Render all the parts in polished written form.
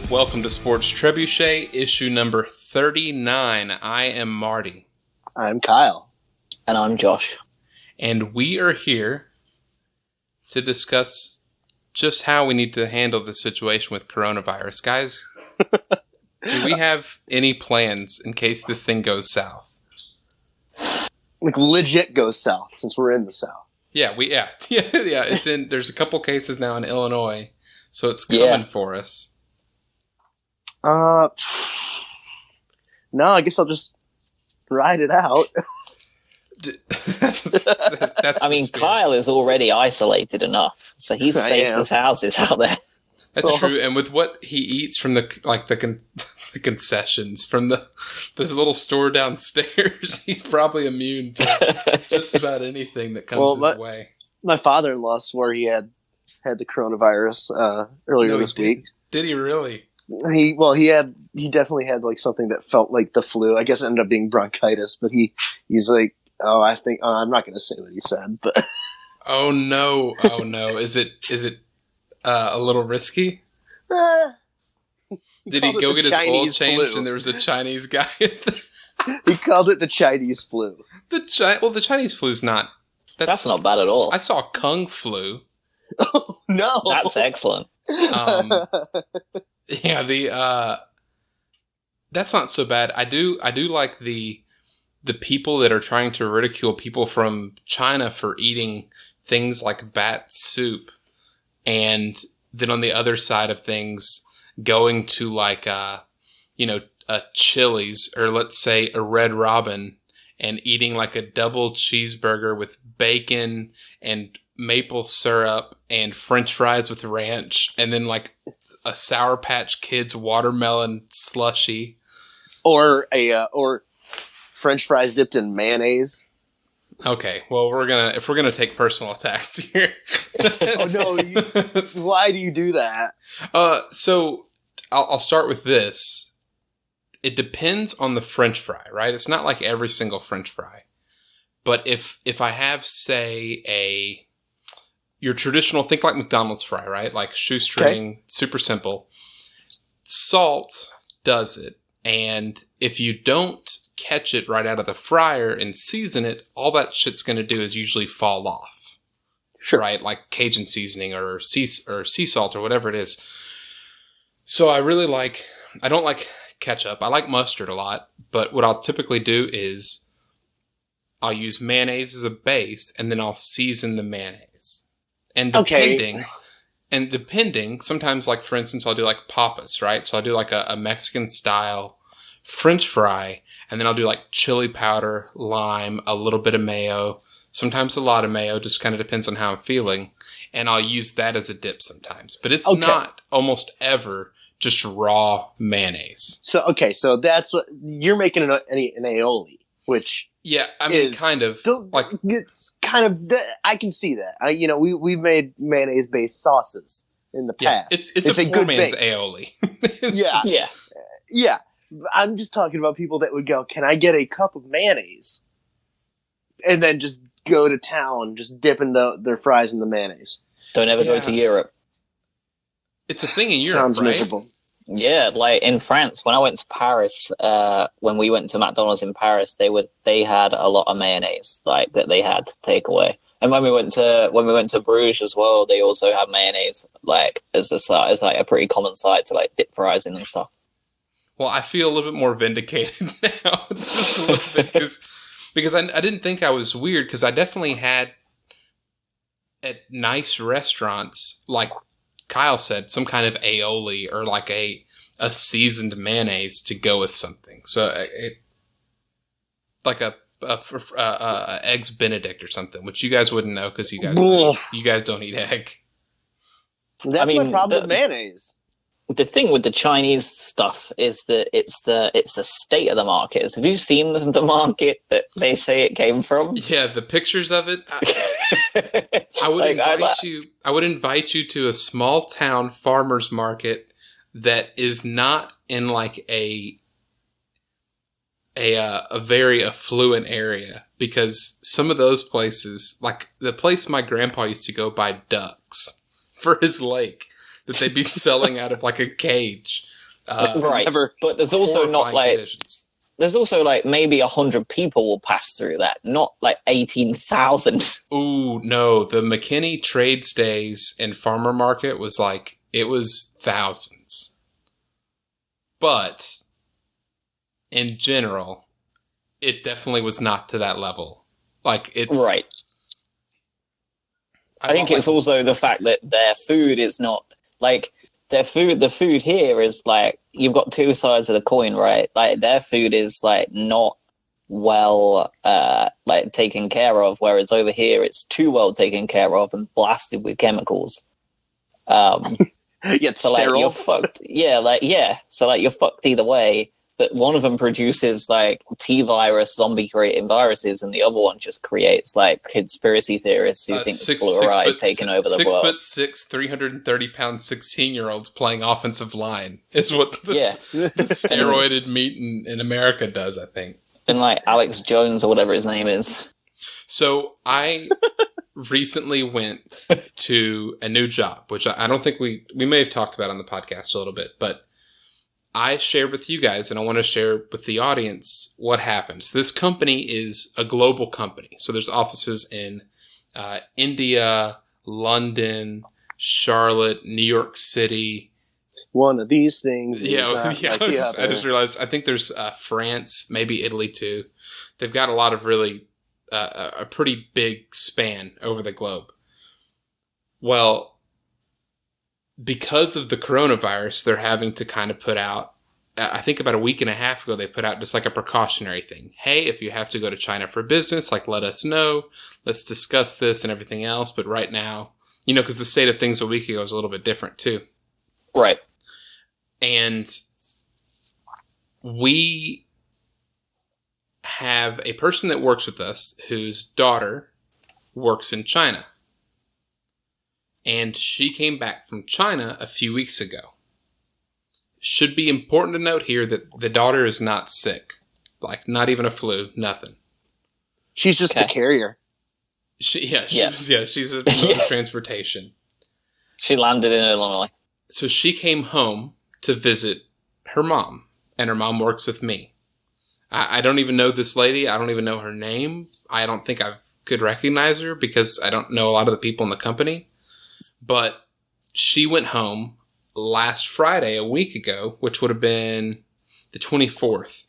Welcome to Sports Trebuchet, issue number 39. I am Marty. I'm Kyle. And I'm Josh. And we are here to discuss just how we need to handle the situation with coronavirus. Guys, do we have any plans in case this thing goes south? Like legit goes south since we're in the south. Yeah. It's in. There's a couple cases now in Illinois, so it's coming for us. No, I guess I'll just ride it out. that's I mean, Kyle is already isolated enough, so he's safe as houses out there. That's true, and with what he eats from the concessions from this little store downstairs, he's probably immune to just about anything that comes his way. My father-in-law swore he had the coronavirus earlier this week. Did he really? He definitely had like something that felt like the flu. I guess it ended up being bronchitis, but he's like, I'm not going to say what he said, but oh no, is it a little risky? Did he go get his oil changed and there was a Chinese guy? He called it the Chinese flu. The Chinese flu's not. That's not bad at all. I saw Kung flu. Oh no, that's excellent. Yeah, that's not so bad. I do like the people that are trying to ridicule people from China for eating things like bat soup, and then on the other side of things, going to like a Chili's or let's say a Red Robin and eating like a double cheeseburger with bacon and maple syrup and French fries with ranch, and then like a Sour Patch Kids watermelon slushie, or French fries dipped in mayonnaise. Okay, well if we're gonna take personal attacks here. Oh no! Why do you do that? So I'll start with this. It depends on the French fry, right? It's not like every single French fry, but if I have say your traditional, think like McDonald's fry, right? Like shoestring, super simple. Salt does it. And if you don't catch it right out of the fryer and season it, all that shit's going to do is usually fall off. Sure. Right? Like Cajun seasoning or sea salt or whatever it is. So I don't like ketchup. I like mustard a lot. But what I'll typically do is I'll use mayonnaise as a base and then I'll season the mayonnaise. And depending, sometimes, like, for instance, I'll do, like, papas, right? So I'll do, like, a Mexican-style French fry, and then I'll do, like, chili powder, lime, a little bit of mayo, sometimes a lot of mayo, just kind of depends on how I'm feeling, and I'll use that as a dip sometimes. But it's not almost ever just raw mayonnaise. So that's what you're making an aioli, which... Yeah, I mean, kind of. It's kind of. I can see that. We've made mayonnaise-based sauces in the past. It's a poor man's aioli. Yeah. I'm just talking about people that would go, "Can I get a cup of mayonnaise?" And then just go to town, just dipping their fries in the mayonnaise. Don't ever go to Europe. It's a thing in Europe, Sounds right? miserable. Yeah, like in France, when I went to Paris, when we went to McDonald's in Paris, they had a lot of mayonnaise like that they had to take away. And when we went to Bruges as well, they also had mayonnaise like as like a pretty common side to like dip fries in and stuff. Well, I feel a little bit more vindicated now, just a little bit, because I didn't think I was weird, because I definitely had at nice restaurants like Kyle said, some kind of aioli or like a seasoned mayonnaise to go with something. So like a eggs Benedict or something, which you guys wouldn't know because you guys don't eat egg. That's my problem with mayonnaise. The thing with the Chinese stuff is that it's the state of the market. So have you seen the market that they say it came from? Yeah, the pictures of it. I would invite you to a small town farmer's market that is not in like a very affluent area, because some of those places, like the place my grandpa used to go buy ducks for his lake that they'd be selling out of like a cage. Right. Never. But there's also not horrifying like conditions. there's also like maybe 100 people will pass through that, not like 18,000. Ooh, no. The McKinney Trades Days and Farmer Market was like, it was thousands. But in general, it definitely was not to that level. Like, it's... Right. I think it's also the fact that their food is not like the food here is like you've got two sides of the coin, right? Like their food is like not well like taken care of, whereas over here it's too well taken care of and blasted with chemicals. Yet So like sterile. you're fucked. So like you're fucked either way. But one of them produces like T-virus, zombie-creating viruses, and the other one just creates like conspiracy theorists who think it's fluoride taking over the world. 6'6", 330-pound 16-year-olds playing offensive line is what the steroided meat in America does, I think. And like Alex Jones or whatever his name is. So I recently went to a new job, which I don't think we may have talked about on the podcast a little bit, but I shared with you guys, and I want to share with the audience what happens. This company is a global company. So there's offices in India, London, Charlotte, New York City. One of these things. I just realized, I think there's France, maybe Italy too. They've got a lot of really, a pretty big span over the globe. Well, because of the coronavirus, they're having to kind of put out, I think about a week and a half ago, they put out just like a precautionary thing. Hey, if you have to go to China for business, like let us know. Let's discuss this and everything else. But right now, because the state of things a week ago was a little bit different too. Right. And we have a person that works with us whose daughter works in China. And she came back from China a few weeks ago. Should be important to note here that the daughter is not sick. Like, not even a flu, nothing. She's just the carrier. She's a mode of transportation. She landed in Illinois. So she came home to visit her mom. And her mom works with me. I don't even know this lady. I don't even know her name. I don't think I could recognize her because I don't know a lot of the people in the company. But she went home last Friday, a week ago, which would have been the 24th,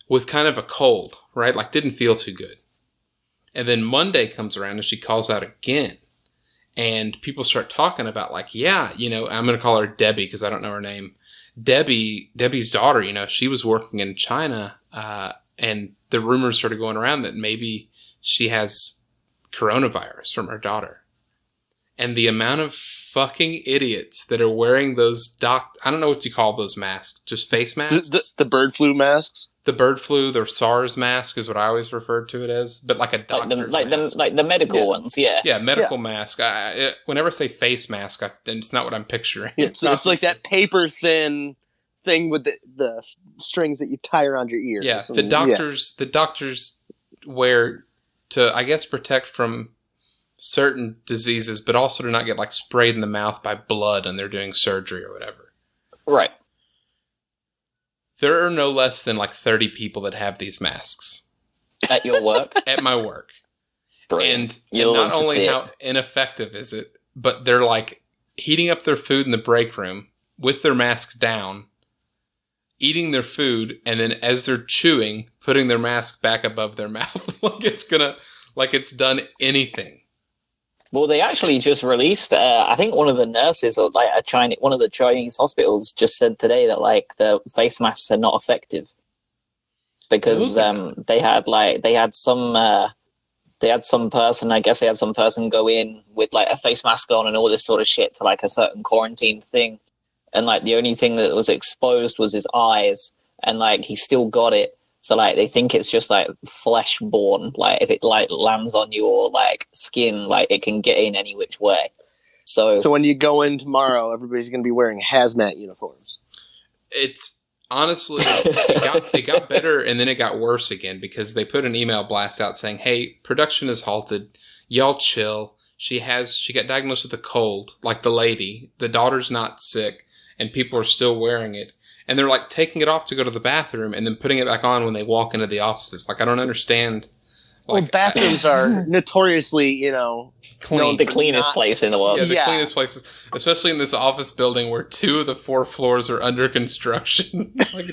with kind of a cold, right? Like, didn't feel too good. And then Monday comes around and she calls out again. And people start talking about, like, I'm going to call her Debbie because I don't know her name. Debbie's daughter, she was working in China, and the rumors started going around that maybe she has coronavirus from her daughter. And the amount of fucking idiots that are wearing those I don't know what you call those masks. Just face masks? The bird flu masks? The bird flu, the SARS mask is what I always referred to it as. But like a doctor's mask. Like the medical ones, yeah. Yeah, medical mask. Whenever I say face mask, it's not what I'm picturing. Yeah, so it's like that paper thin thing with the strings that you tie around your ears. Yeah, the doctors wear to, I guess, protect from certain diseases, but also to not get like sprayed in the mouth by blood and they're doing surgery or whatever. Right. There are no less than like 30 people that have these masks. At your work? At my work. Brilliant. And not only how ineffective is it, but they're like heating up their food in the break room with their masks down, eating their food, and then as they're chewing, putting their mask back above their mouth like it's done anything. Well, they actually just released. I think one of the nurses or like one of the Chinese hospitals just said today that like the face masks are not effective because they had some person go in with like a face mask on and all this sort of shit to like a certain quarantine thing, and like the only thing that was exposed was his eyes, and like he still got it. So, like, they think it's just, like, flesh-borne. Like, if it, like, lands on your, like, skin, like, it can get in any which way. So when you go in tomorrow, everybody's going to be wearing hazmat uniforms. It's, honestly, it got better, and then it got worse again, because they put an email blast out saying, hey, production is halted. Y'all chill. She got diagnosed with a cold, like the lady. The daughter's not sick, and people are still wearing it. and they're like taking it off to go to the bathroom and then putting it back on when they walk into the offices. Like, I don't understand. Well, bathrooms are notoriously, clean. The cleanest place in the world. Yeah, the cleanest places, especially in this office building where 2 of the 4 floors are under construction. Like,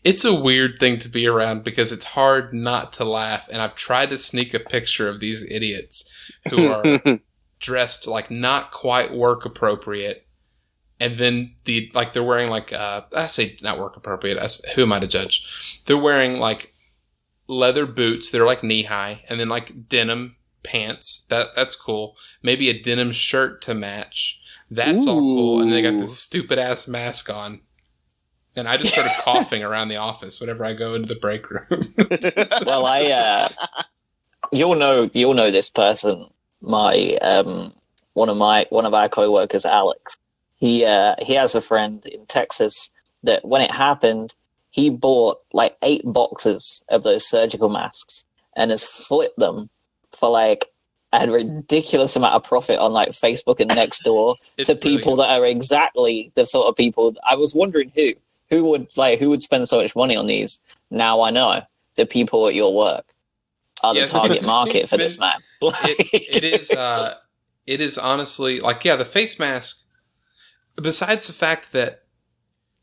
it's a weird thing to be around because it's hard not to laugh. And I've tried to sneak a picture of these idiots who are dressed like not quite work appropriate. And then they're wearing like, I say not work appropriate. Who am I to judge? They're wearing like leather boots that are like knee high, and then like denim pants. That's cool. Maybe a denim shirt to match. That's all cool. And they got this stupid ass mask on. And I just started coughing around the office whenever I go into the break room. Well, you'll know this person. One of our coworkers, Alex. He has a friend in Texas that when it happened, he bought like 8 boxes of those surgical masks and has flipped them for like a ridiculous amount of profit on like Facebook and Nextdoor to people that are exactly the sort of people. I was wondering who would spend so much money on these. Now I know the people at your work are the target market for this man. It is honestly like, the face mask. Besides the fact that,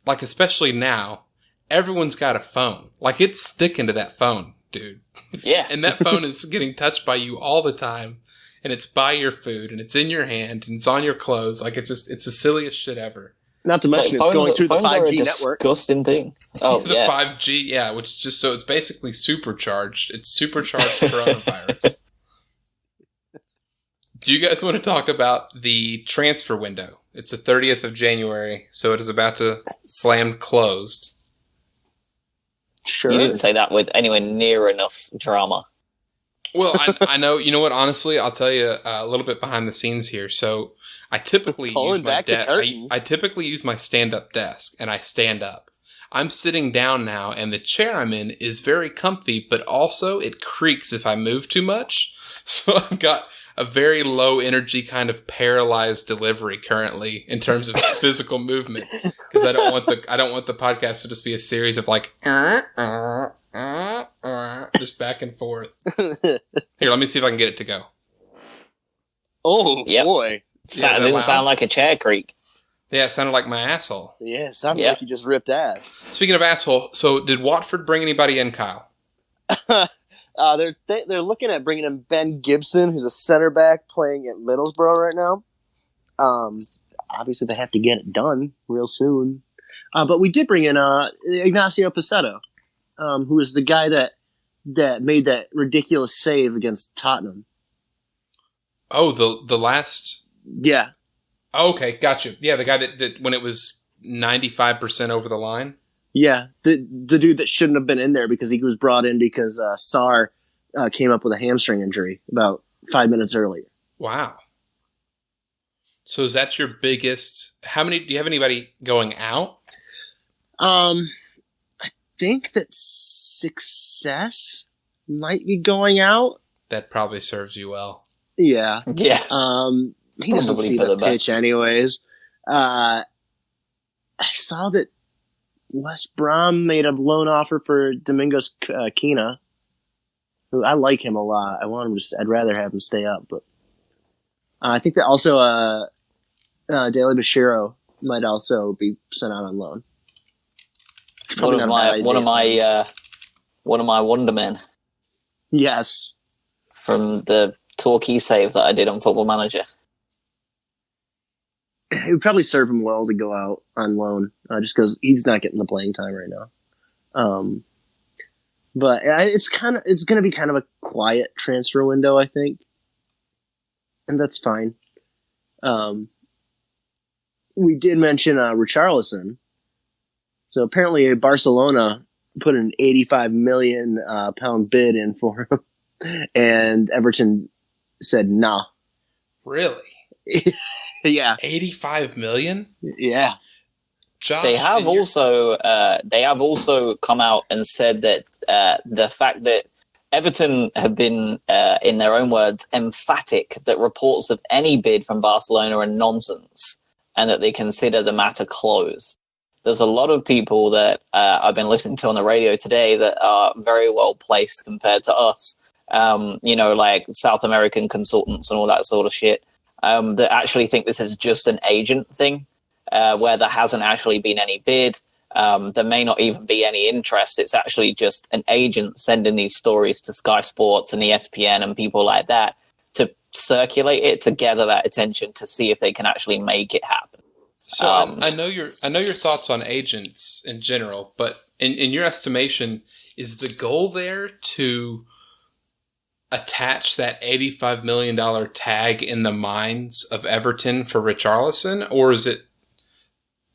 like, especially now, everyone's got a phone. Like, it's sticking to that phone, dude. Yeah. And that phone is getting touched by you all the time. And it's by your food, and it's in your hand, and it's on your clothes. Like, it's the silliest shit ever. Not to mention it's going through the 5G network. Disgusting thing. Oh, the 5G, which is just, so it's basically supercharged. It's supercharged coronavirus. Do you guys want to talk about the transfer window? It's the 30th of January, so it is about to slam closed. Sure. You didn't say that with anywhere near enough drama. Well, I know. You know what? Honestly, I'll tell you a little bit behind the scenes here. So I typically use my I typically use my stand-up desk, and I stand up. I'm sitting down now, and the chair I'm in is very comfy, but also it creaks if I move too much. So I've got a very low energy kind of paralyzed delivery currently in terms of physical movement, because I don't want the podcast to just be a series of like just back and forth. Here, let me see if I can get it to go. Oh, yep. Boy. It didn't sound like a chair creak. Yeah, it sounded like my asshole. Yeah, it sounded like you just ripped ass. Speaking of asshole, so did Watford bring anybody in, Kyle? They're looking at bringing in Ben Gibson, who's a center back playing at Middlesbrough right now. Obviously, they have to get it done real soon. But we did bring in Ignacio Pacetto, who was the guy that made that ridiculous save against Tottenham. Oh, the last... Yeah. Oh, okay, gotcha. Yeah, the guy that when it was 95% over the line? Yeah, the dude that shouldn't have been in there because he was brought in because Sarr came up with a hamstring injury about 5 minutes earlier. Wow. So is that your biggest... do you have anybody going out? I think that Success might be going out. That probably serves you well. Yeah. Yeah. He doesn't see the pitch anyways. I saw that West Brom made a loan offer for Domingos Quina. Who I like him a lot. I'd rather have him stay up, but I think that also Daly Bashiro might also be sent out on loan. One of my wonder men. Yes. From the Torquay save that I did on Football Manager. It would probably serve him well to go out on loan, just because he's not getting the playing time right now. But it's going to be kind of a quiet transfer window, I think, and that's fine. We did mention Richarlison, so apparently Barcelona put an £85 million pound bid in for him, and Everton said nah. Really? Yeah. 85 million? Yeah. Josh, they have also come out and said that the fact that Everton have been, in their own words, emphatic that reports of any bid from Barcelona are nonsense and that they consider the matter closed. There's a lot of people that I've been listening to on the radio today that are very well placed compared to us, like South American consultants and all that sort of shit, that actually think this is just an agent thing, where there hasn't actually been any bid. There may not even be any interest. It's actually just an agent sending these stories to Sky Sports and ESPN and people like that to circulate it, to gather that attention, to see if they can actually make it happen. So I know your thoughts on agents in general, but in your estimation, is the goal there to attach that $85 million tag in the minds of Everton for Richarlison, or is it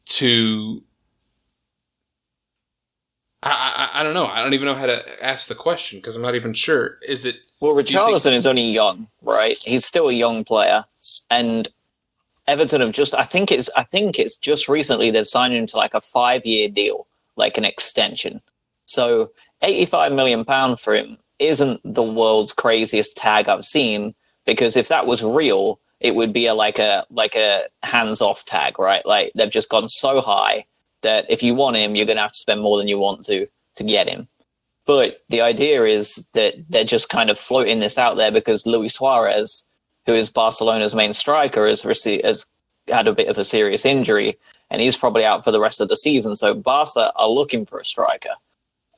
to... I don't know. I don't even know how to ask the question because I'm not even sure. Is it... Well, Richarlison is only young, right? He's still a young player, and Everton have just... I think it's just recently they've signed him to like a 5-year deal, like an extension. So £85 million for him isn't the world's craziest tag I've seen, because if that was real, it would be like a hands-off tag, right? Like they've just gone so high that if you want him, you're going to have to spend more than you want to get him. But the idea is that they're just kind of floating this out there because Luis Suarez, who is Barcelona's main striker, has had a bit of a serious injury, and he's probably out for the rest of the season. So Barca are looking for a striker,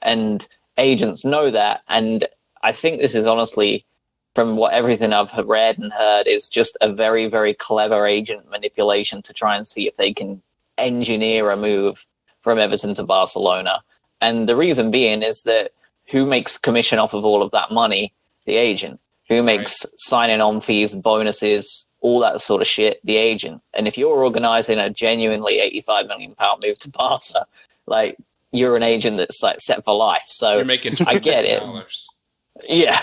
and agents know that. And I think this is honestly, from everything I've read and heard, is just a very, very clever agent manipulation to try and see if they can engineer a move from Everton to Barcelona. And the reason being is that who makes commission off of all of that money? The agent. Who makes signing on fees, bonuses, all that sort of shit? The agent. And if you're organising a genuinely £85 million move to Barca, like, you're an agent that's like set for life. So you're making I get it. Yeah.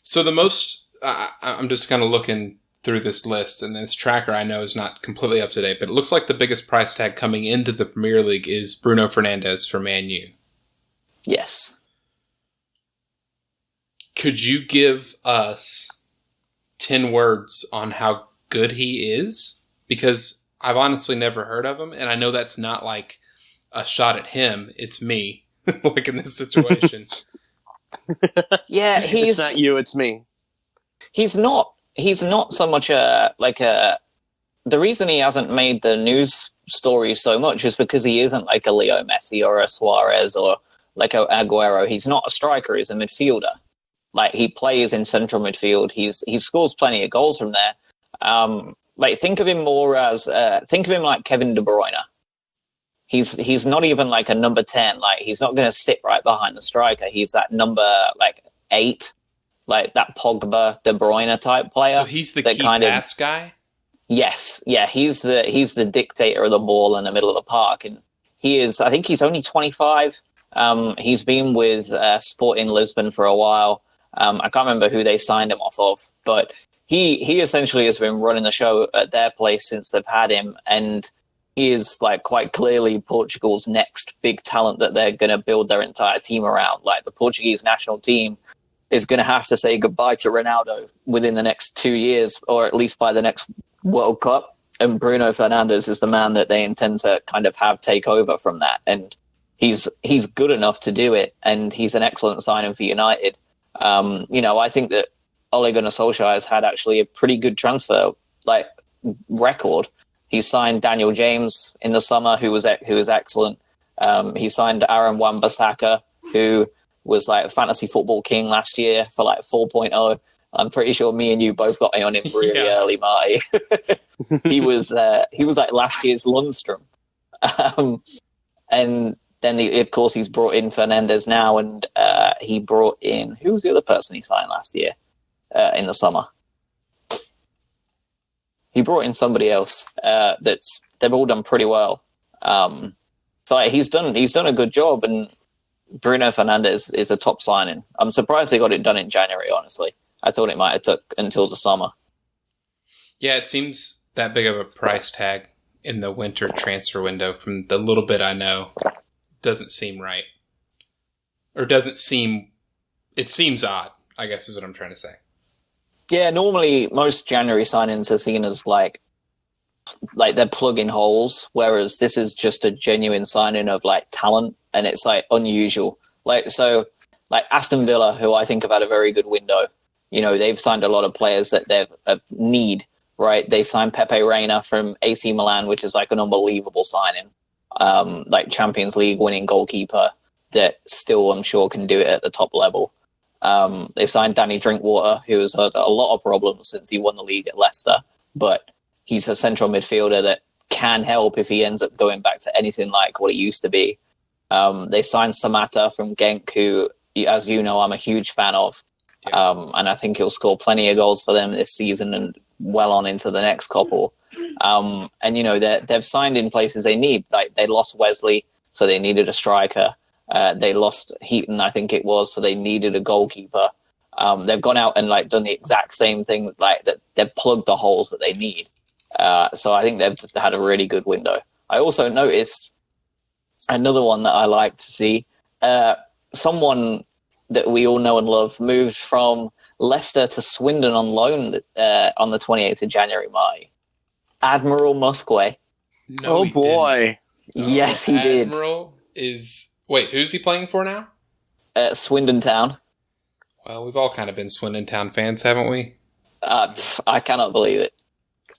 So the most, I'm just kind of looking through this list, and this tracker I know is not completely up to date, but it looks like the biggest price tag coming into the Premier League is Bruno Fernandes for Man U. Yes. Could you give us 10 words on how good he is? Because I've honestly never heard of him, and I know that's not like a shot at him. It's me, like in this situation. Yeah, it's not you, it's me. He's not so much the reason he hasn't made the news story so much is because he isn't like a Leo Messi or a Suarez or like a Aguero. He's not a striker, he's a midfielder. Like, he plays in central midfield. He scores plenty of goals from there. Think of him more as like Kevin De Bruyne. He's not even like a number 10. Like, he's not going to sit right behind the striker. He's that number like 8, like that Pogba, De Bruyne type player. So he's the key pass guy? Yes. Yeah, he's the dictator of the ball in the middle of the park. And I think he's only 25. He's been with Sporting Lisbon for a while. I can't remember who they signed him off of, but he essentially has been running the show at their place since they've had him, and he is like quite clearly Portugal's next big talent that they're going to build their entire team around. Like, the Portuguese national team is going to have to say goodbye to Ronaldo within the next 2 years, or at least by the next World Cup. And Bruno Fernandes is the man that they intend to kind of have take over from that. And he's good enough to do it, and he's an excellent signing for United. I think that Ole Gunnar Solskjaer has had actually a pretty good transfer record. He signed Daniel James in the summer, who was excellent. He signed Aaron Wan-Bissaka, who was like fantasy football king last year for like 4.0. I'm pretty sure me and you both got on him really early, Marty. He was like last year's Lundstrom. And then, of course, he's brought in Fernandes now, and he brought in... Who was the other person he signed last year in the summer? He brought in somebody else. They've all done pretty well. So he's done a good job, and Bruno Fernandes is a top signing. I'm surprised they got it done in January, honestly. I thought it might have took until the summer. Yeah, it seems that big of a price tag in the winter transfer window, from the little bit I know. Doesn't seem right. Or doesn't seem... It seems odd, I guess is what I'm trying to say. Yeah, normally most January signings are seen as like they're plugging holes, whereas this is just a genuine signing of like talent, and it's like unusual. Like Aston Villa, who I think have had a very good window. You know, they've signed a lot of players that they need, right? They signed Pepe Reina from AC Milan, which is like an unbelievable signing. Like Champions League winning goalkeeper that still, I'm sure, can do it at the top level. They signed Danny Drinkwater, who has had a lot of problems since he won the league at Leicester, but he's a central midfielder that can help if he ends up going back to anything like what he used to be. They signed Samata from Genk, who, as you know, I'm a huge fan of. And I think he'll score plenty of goals for them this season and well on into the next couple. And, you know, they've signed in places they need. Like, they lost Wesley, so they needed a striker. They lost Heaton, I think it was, so they needed a goalkeeper. They've gone out and like done the exact same thing, like that. They've plugged the holes that they need. So I think they've had a really good window. I also noticed another one that I like to see. Someone that we all know and love moved from Leicester to Swindon on loan on the 28th of January, Admiral Musquay. No, oh boy. Yes, he did. Admiral is... Wait, who's he playing for now? Swindon Town. Well, we've all kind of been Swindon Town fans, haven't we? I cannot believe it.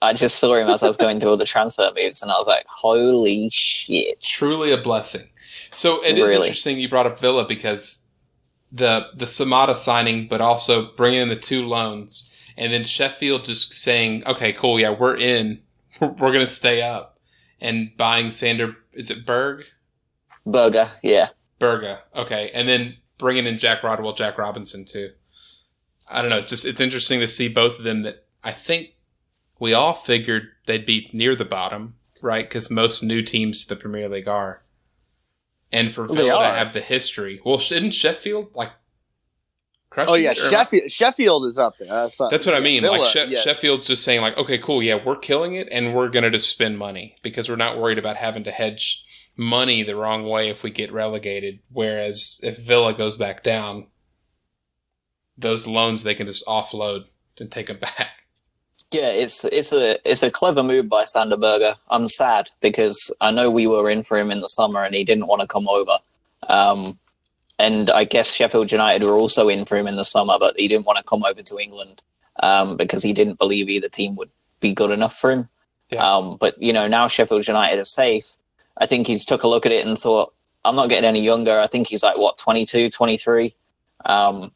I just saw him as I was going through all the transfer moves, and I was like, holy shit. Truly a blessing. So it is interesting you brought up Villa, because the Samata signing, but also bringing in the 2 loans, and then Sheffield just saying, okay, cool, yeah, we're in. We're going to stay up. And buying Sander, is it Berger, yeah. Berger, okay. And then bringing in Jack Robinson, too. I don't know, it's interesting to see both of them that I think we all figured they'd be near the bottom, right? Because most new teams to the Premier League are. And for Villa to have the history. Well, isn't Sheffield, like, crushing? Oh, yeah, Sheffield is up there. That's what I mean. Villa, like, yes. Sheffield's just saying, like, okay, cool, yeah, we're killing it, and we're going to just spend money. Because we're not worried about having to hedge money the wrong way if we get relegated. Whereas if Villa goes back down, those loans they can just offload and take them back. Yeah, it's a clever move by Sander Berger. I'm sad because I know we were in for him in the summer and he didn't want to come over. And I guess Sheffield United were also in for him in the summer, but he didn't want to come over to England because he didn't believe either team would be good enough for him. Yeah. But, you know, now Sheffield United is safe. I think he's took a look at it and thought, I'm not getting any younger. I think he's like, 22, 23? And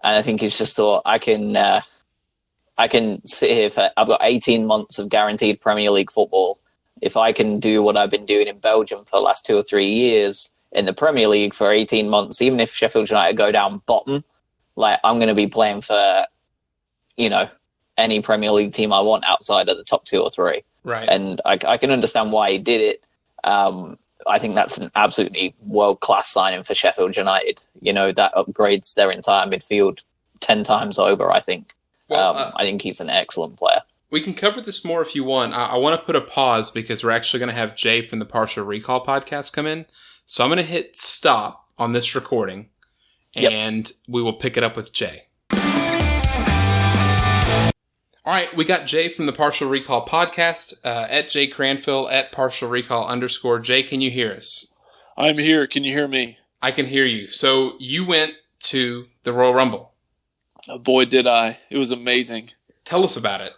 I think he's just thought, I can sit here I've got 18 months of guaranteed Premier League football. If I can do what I've been doing in Belgium for the last 2 or 3 years in the Premier League for 18 months, even if Sheffield United go down bottom, like I'm going to be playing for, you know, any Premier League team I want outside of the top 2 or 3. Right. And I can understand why he did it. I think that's an absolutely world-class signing for Sheffield United. You know, that upgrades their entire midfield 10 times over, I think. Well, I think he's an excellent player. We can cover this more if you want. I want to put a pause because we're actually going to have Jay from the Partial Recall podcast come in. So I'm going to hit stop on this recording, and we will pick it up with Jay. All right, we got Jay from the Partial Recall podcast, at Jay Cranfill, at Partial Recall _ Jay, can you hear us? I'm here. Can you hear me? I can hear you. So you went to the Royal Rumble. Oh, boy, did I. It was amazing. Tell us about it.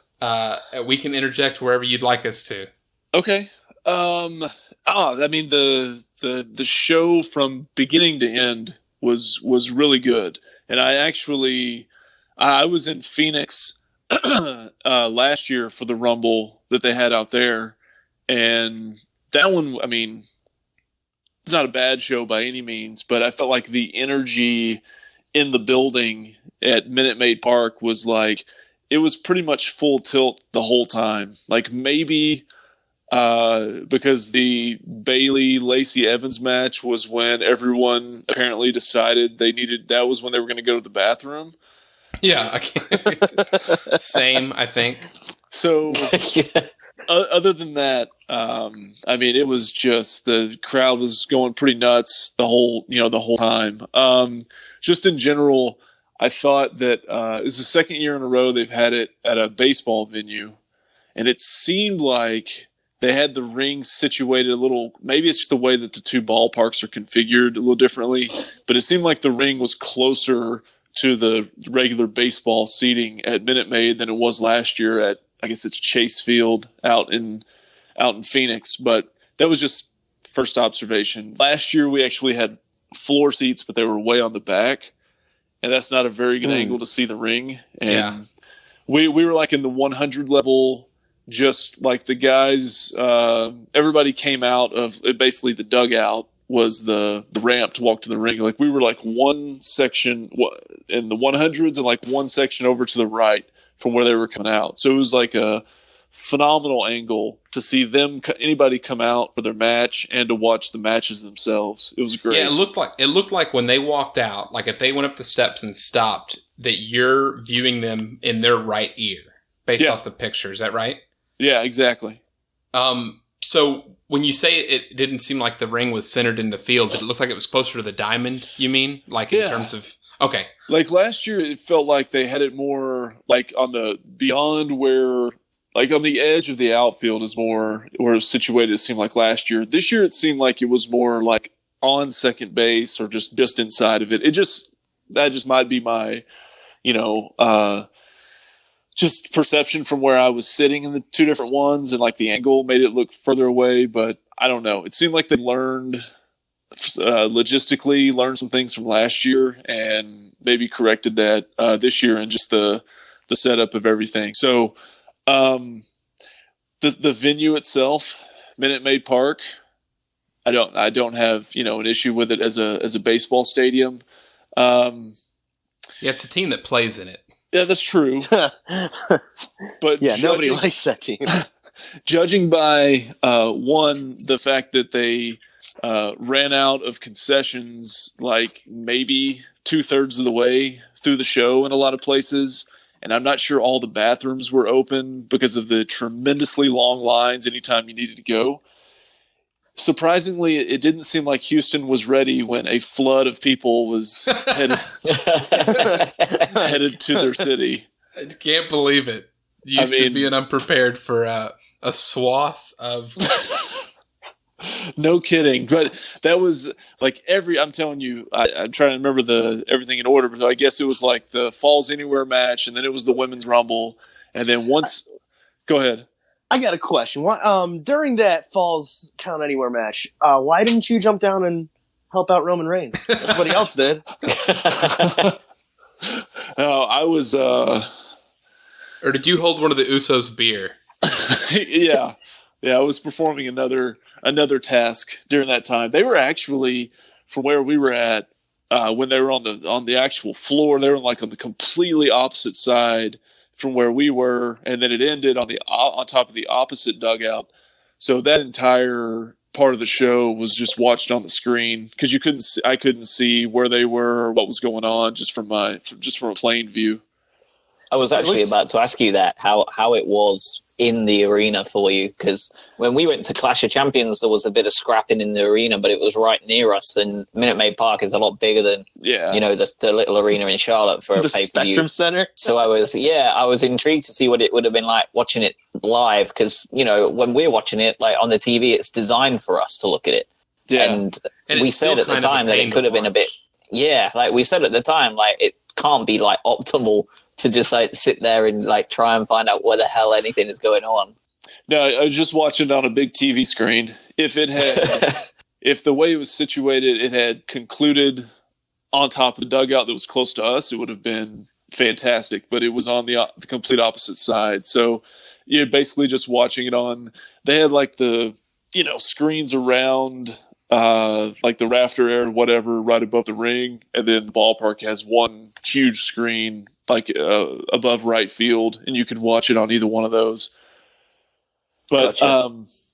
We can interject wherever you'd like us to. Okay. I mean, the show from beginning to end was really good. And I was in Phoenix last year for the Rumble that they had out there. And that one, I mean, it's not a bad show by any means, but I felt like the energy in the building at Minute Maid Park was like, it was pretty much full tilt the whole time. Like maybe because the Bayley-Lacey Evans match was when everyone apparently decided that was when they were going to go to the bathroom. Yeah, I can't. Same, I think. So, other than that, I mean, it was just the crowd was going pretty nuts the whole time. Just in general, I thought that it's the second year in a row they've had it at a baseball venue, and it seemed like they had the ring situated a little. Maybe it's just the way that the two ballparks are configured a little differently, but it seemed like the ring was closer to the regular baseball seating at Minute Maid than it was last year at, I guess it's Chase Field out in Phoenix. But that was just first observation. Last year we actually had floor seats, but they were way on the back, and that's not a very good angle to see the ring. And we were like in the 100 level, just like the guys. Everybody came out of basically the dugout was the ramp to walk to the ring. Like we were like one section in the 100s and like one section over to the right from where they were coming out. So it was like a phenomenal angle to see anybody come out for their match and to watch the matches themselves. It was great. Yeah, it looked like when they walked out, like if they went up the steps and stopped, that you're viewing them in their right ear based off the picture. Is that right? Yeah, exactly. So when you say it didn't seem like the ring was centered in the field, did it look like it was closer to the diamond, you mean? Like in terms of... Okay. Like last year, it felt like they had it more like on the beyond where... Like on the edge of the outfield is more where it's situated, it seemed like last year. This year, it seemed like it was more like on second base or just inside of it. That just might be my, just perception from where I was sitting in the two different ones, and like the angle made it look further away. But I don't know. It seemed like they learned logistically some things from last year and maybe corrected that this year and just the setup of everything. So. The venue itself, Minute Maid Park, I don't have an issue with it as a baseball stadium. It's a team that plays in it. Yeah, that's true. But nobody likes that team. Judging by the fact that they ran out of concessions like maybe 2/3 of the way through the show in a lot of places. And I'm not sure all the bathrooms were open because of the tremendously long lines anytime you needed to go. Surprisingly, it didn't seem like Houston was ready when a flood of people was headed to their city. I can't believe it. Used to being unprepared for a swath of... No kidding. But that was like I'm telling you, I'm trying to remember everything in order, but I guess it was like the Falls Anywhere match, and then it was the Women's Rumble. And then go ahead. I got a question. During that Falls Count Anywhere match, why didn't you jump down and help out Roman Reigns? Everybody else did. No, I was... Or did you hold one of the Usos' beer? Yeah, I was performing another task during that time. They were actually, from where we were at, when they were on the actual floor, they were like on the completely opposite side from where we were, and then it ended on top of the opposite dugout. So that entire part of the show was just watched on the screen because I couldn't see where they were or what was going on just from a plane view. I was actually about to ask you that, how it was in the arena for you, because when we went to Clash of Champions, there was a bit of scrapping in the arena, but it was right near us, and Minute Maid Park is a lot bigger than the little arena in Charlotte for a the pay-per-view. Spectrum Center. So I was intrigued to see what it would have been like watching it live, because when we're watching it like on the TV, it's designed for us to look at it. And we said at the time that it could have been a bit we said at the time, like, it can't be like optimal to just like sit there and like try and find out where the hell anything is going on. No, I was just watching it on a big TV screen. If the way it was situated, it had concluded on top of the dugout that was close to us, it would have been fantastic. But it was on the complete opposite side. So you're basically just watching it on. They had like the screens around like the rafter area or whatever right above the ring, and then the ballpark has one huge screen like above right field, and you can watch it on either one of those. But gotcha.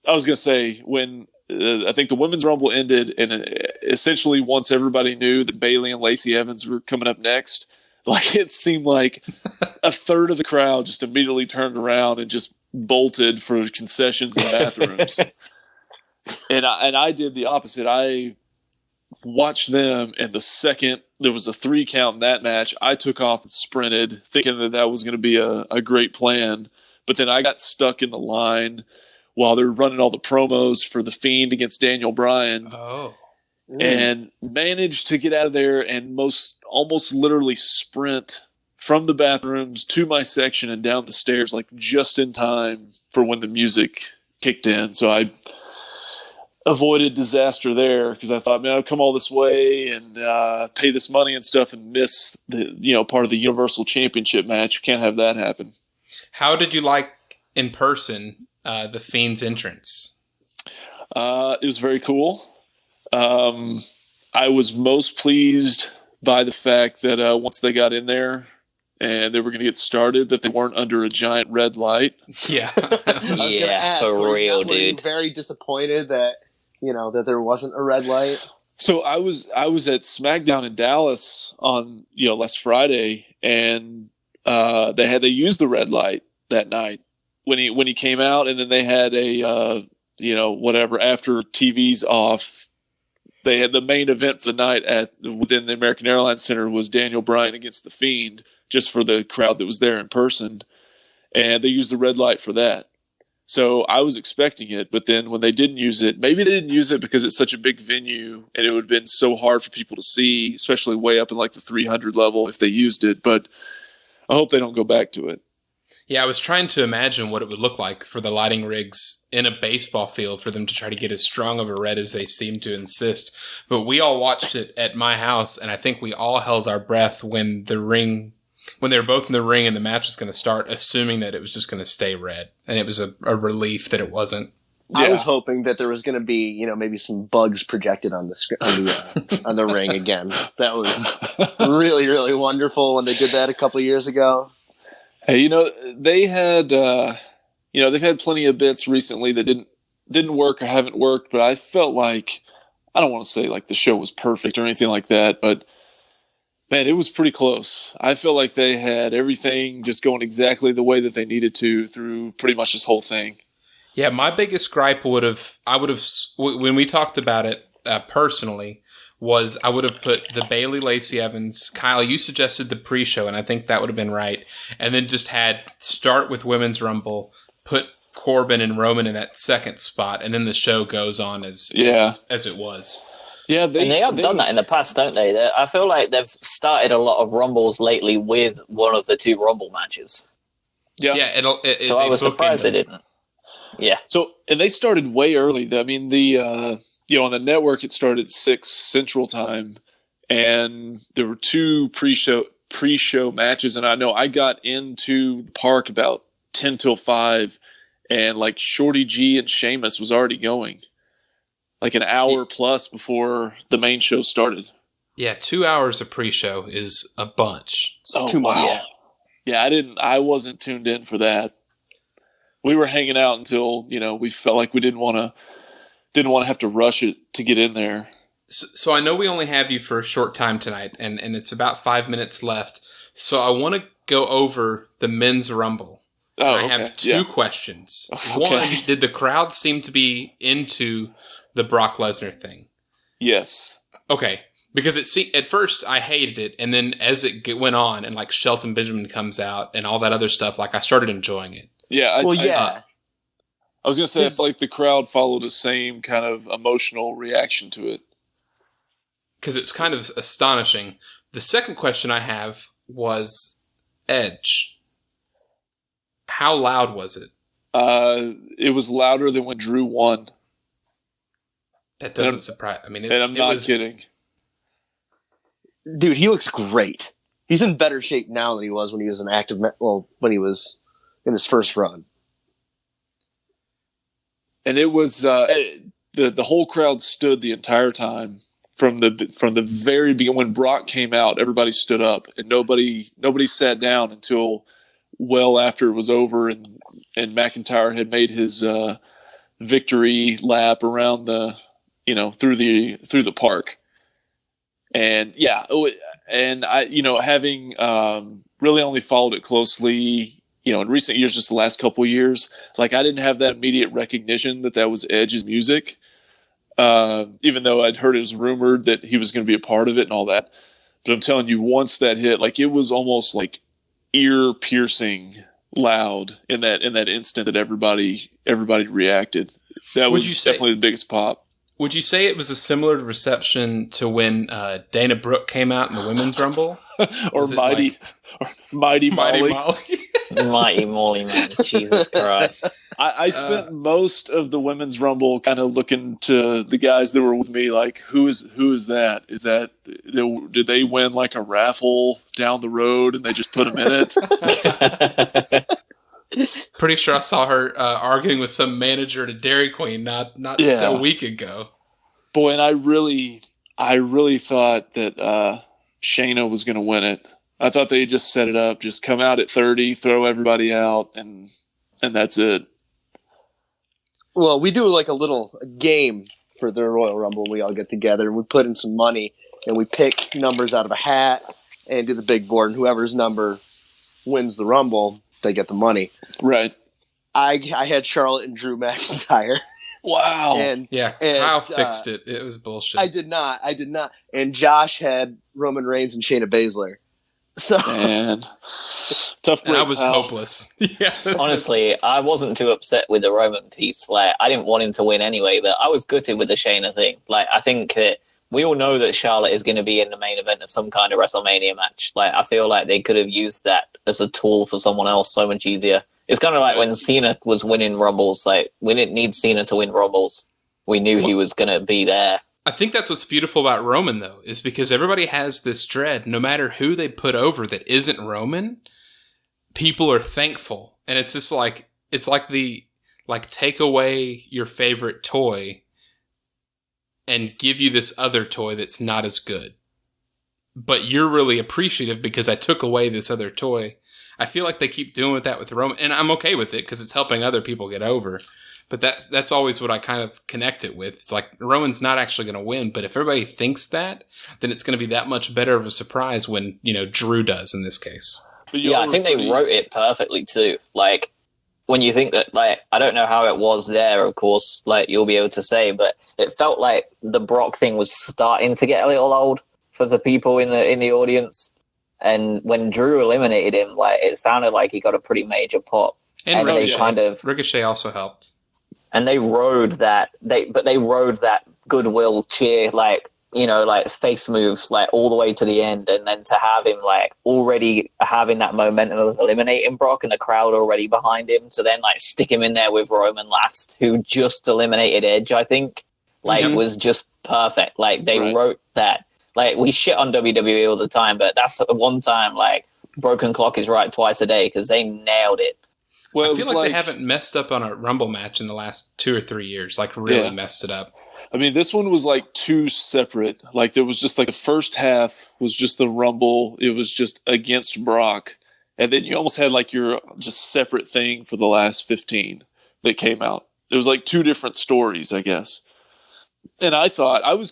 I was going to say, when I think the Women's Rumble ended, and essentially once everybody knew that Bayley and Lacey Evans were coming up next, like it seemed like a third of the crowd just immediately turned around and just bolted for concessions and bathrooms. and I did the opposite. I watched them, and the second there was a 3 count in that match, I took off and sprinted, thinking that was going to be a great plan. But then I got stuck in the line while they were running all the promos for The Fiend against Daniel Bryan. Oh. And managed to get out of there and almost literally sprint from the bathrooms to my section and down the stairs, like just in time for when the music kicked in. So I avoided disaster there because I thought, man, I'll come all this way and pay this money and stuff and miss the part of the Universal Championship match. You can't have that happen. How did you like in person the Fiend's entrance? It was very cool. I was most pleased by the fact that once they got in there and they were going to get started, that they weren't under a giant red light. Yeah. Yeah, for real, dude. Very disappointed that that there wasn't a red light. So I was at SmackDown in Dallas on last Friday, and they used the red light that night when he came out, and then they had a whatever after TV's off. They had the main event for the night within the American Airlines Center was Daniel Bryan against The Fiend, just for the crowd that was there in person. And they used the red light for that. So I was expecting it, but then when they didn't use it, maybe they didn't use it because it's such a big venue and it would have been so hard for people to see, especially way up in like the 300 level if they used it. But I hope they don't go back to it. Yeah, I was trying to imagine what it would look like for the lighting rigs in a baseball field for them to try to get as strong of a red as they seem to insist. But we all watched it at my house, and I think we all held our breath when they were both in the ring and the match was going to start, assuming that it was just going to stay red. And it was a relief that it wasn't. Yeah. I was hoping that there was going to be, maybe some bugs projected on the ring again. That was really, really wonderful when they did that a couple of years ago. Hey, they had, they've had plenty of bits recently that didn't work or haven't worked, but I felt like, I don't want to say like the show was perfect or anything like that, but man, it was pretty close. I feel like they had everything just going exactly the way that they needed to through pretty much this whole thing. Yeah, my biggest gripe when we talked about it personally, was I would have put the Bayley Lacey Evans. Kyle, you suggested the pre-show, and I think that would have been right. And then just start with Women's Rumble, put Corbin and Roman in that second spot, and then the show goes on as it was. Yeah, and they have done that in the past, don't they? I feel like they've started a lot of Rumbles lately with one of the 2 Rumble matches. Yeah. So I was surprised they didn't. Yeah. So, and they started way early. I mean, on the network, it started 6 Central Time, and there were 2 pre-show matches. And I know I got into the park about 10 till 5, and like Shorty G and Sheamus was already going, like an hour plus before the main show started. Yeah, 2 hours of pre-show is a bunch. It's too much. Yeah, I wasn't tuned in for that. We were hanging out until we felt like we didn't want to have to rush it to get in there. So I know we only have you for a short time tonight, and it's about 5 minutes left. So I want to go over the Men's Rumble. Oh, I have 2 questions. Okay. One, did the crowd seem to be into the Brock Lesnar thing? Yes. Okay. Because at first I hated it, and then as it went on, and like Shelton Benjamin comes out and all that other stuff, like I started enjoying it. Yeah. I was going to say, I feel like the crowd followed the same kind of emotional reaction to it. Because it's kind of astonishing. The second question I have was Edge. How loud was it? It was louder than when Drew won. That doesn't surprise. I mean, and I'm not kidding. Dude, he looks great. He's in better shape now than he was when he was when he was in his first run. And it was the whole crowd stood the entire time from the very beginning. When Brock came out, everybody stood up, and nobody sat down until well after it was over, and McIntyre had made his victory lap around the through the park. And yeah, and I having really only followed it closely in recent years, just the last couple of years, like I didn't have that immediate recognition that was Edge's music. Even though I'd heard it was rumored that he was going to be a part of it and all that. But I'm telling you, once that hit, like it was almost like ear piercing loud in that instant that everybody reacted. That was definitely the biggest pop. Would you say it was a similar reception to when Dana Brooke came out in the Women's Rumble? Or Mighty Molly? Mighty Molly, man. Jesus Christ. I spent most of the Women's Rumble kind of looking to the guys that were with me like, who is that? Did they win like a raffle down the road and they just put them in it? Pretty sure I saw her arguing with some manager at a Dairy Queen not a week ago. Boy, and I really thought that Shayna was going to win it. I thought they just set it up, just come out at 30, throw everybody out, and that's it. Well, we do like a little game for the Royal Rumble. We all get together. We put in some money, and we pick numbers out of a hat and do the big board. And whoever's number wins the Rumble, they get the money. Right. I had Charlotte and Drew McIntyre. Wow. Kyle fixed it. It was bullshit. I did not. And Josh had Roman Reigns and Shayna Baszler. So, man, tough break. And I was hopeless. Yeah. Honestly, I wasn't too upset with the Roman piece. Like, I didn't want him to win anyway, but I was gutted with the Shayna thing. Like, I think that we all know that Charlotte is going to be in the main event of some kind of WrestleMania match. Like, I feel like they could have used that as a tool for someone else so much easier. It's kind of like when Cena was winning Rumbles. Like, we didn't need Cena to win Rumbles. We knew he was going to be there. I think that's what's beautiful about Roman, though, is because everybody has this dread. No matter who they put over that isn't Roman, people are thankful. And it's just like, take away your favorite toy and give you this other toy that's not as good. But you're really appreciative because I took away this other toy. I feel like they keep doing that with Roman, and I'm okay with it because it's helping other people get over. But that's always what I kind of connect it with. It's like Roman's not actually going to win, but if everybody thinks that, then it's going to be that much better of a surprise when, Drew does in this case. Yeah, I think they wrote it perfectly too. Like, when you think that, like, I don't know how it was there, of course, like, you'll be able to say, but it felt like the Brock thing was starting to get a little old for the people in the audience. And when Drew eliminated him, like, it sounded like he got a pretty major pop. And Ricochet also helped. And they rode that, they rode that goodwill cheer, like, face move, like, all the way to the end. And then to have him, like, already having that momentum of eliminating Brock and the crowd already behind him, to then, like, stick him in there with Roman last, who just eliminated Edge, I think, was just perfect. Like, they wrote that. Like, we shit on WWE all the time, but that's one time, like, broken clock is right twice a day, because they nailed it. Well, I feel like they haven't messed up on a Rumble match in the last 2 or 3 years. Like, really messed it up. I mean, this one was like two separate. Like, there was just like the first half was just the Rumble. It was just against Brock. And then you almost had like your just separate thing for the last 15 that came out. It was like two different stories, I guess. And I was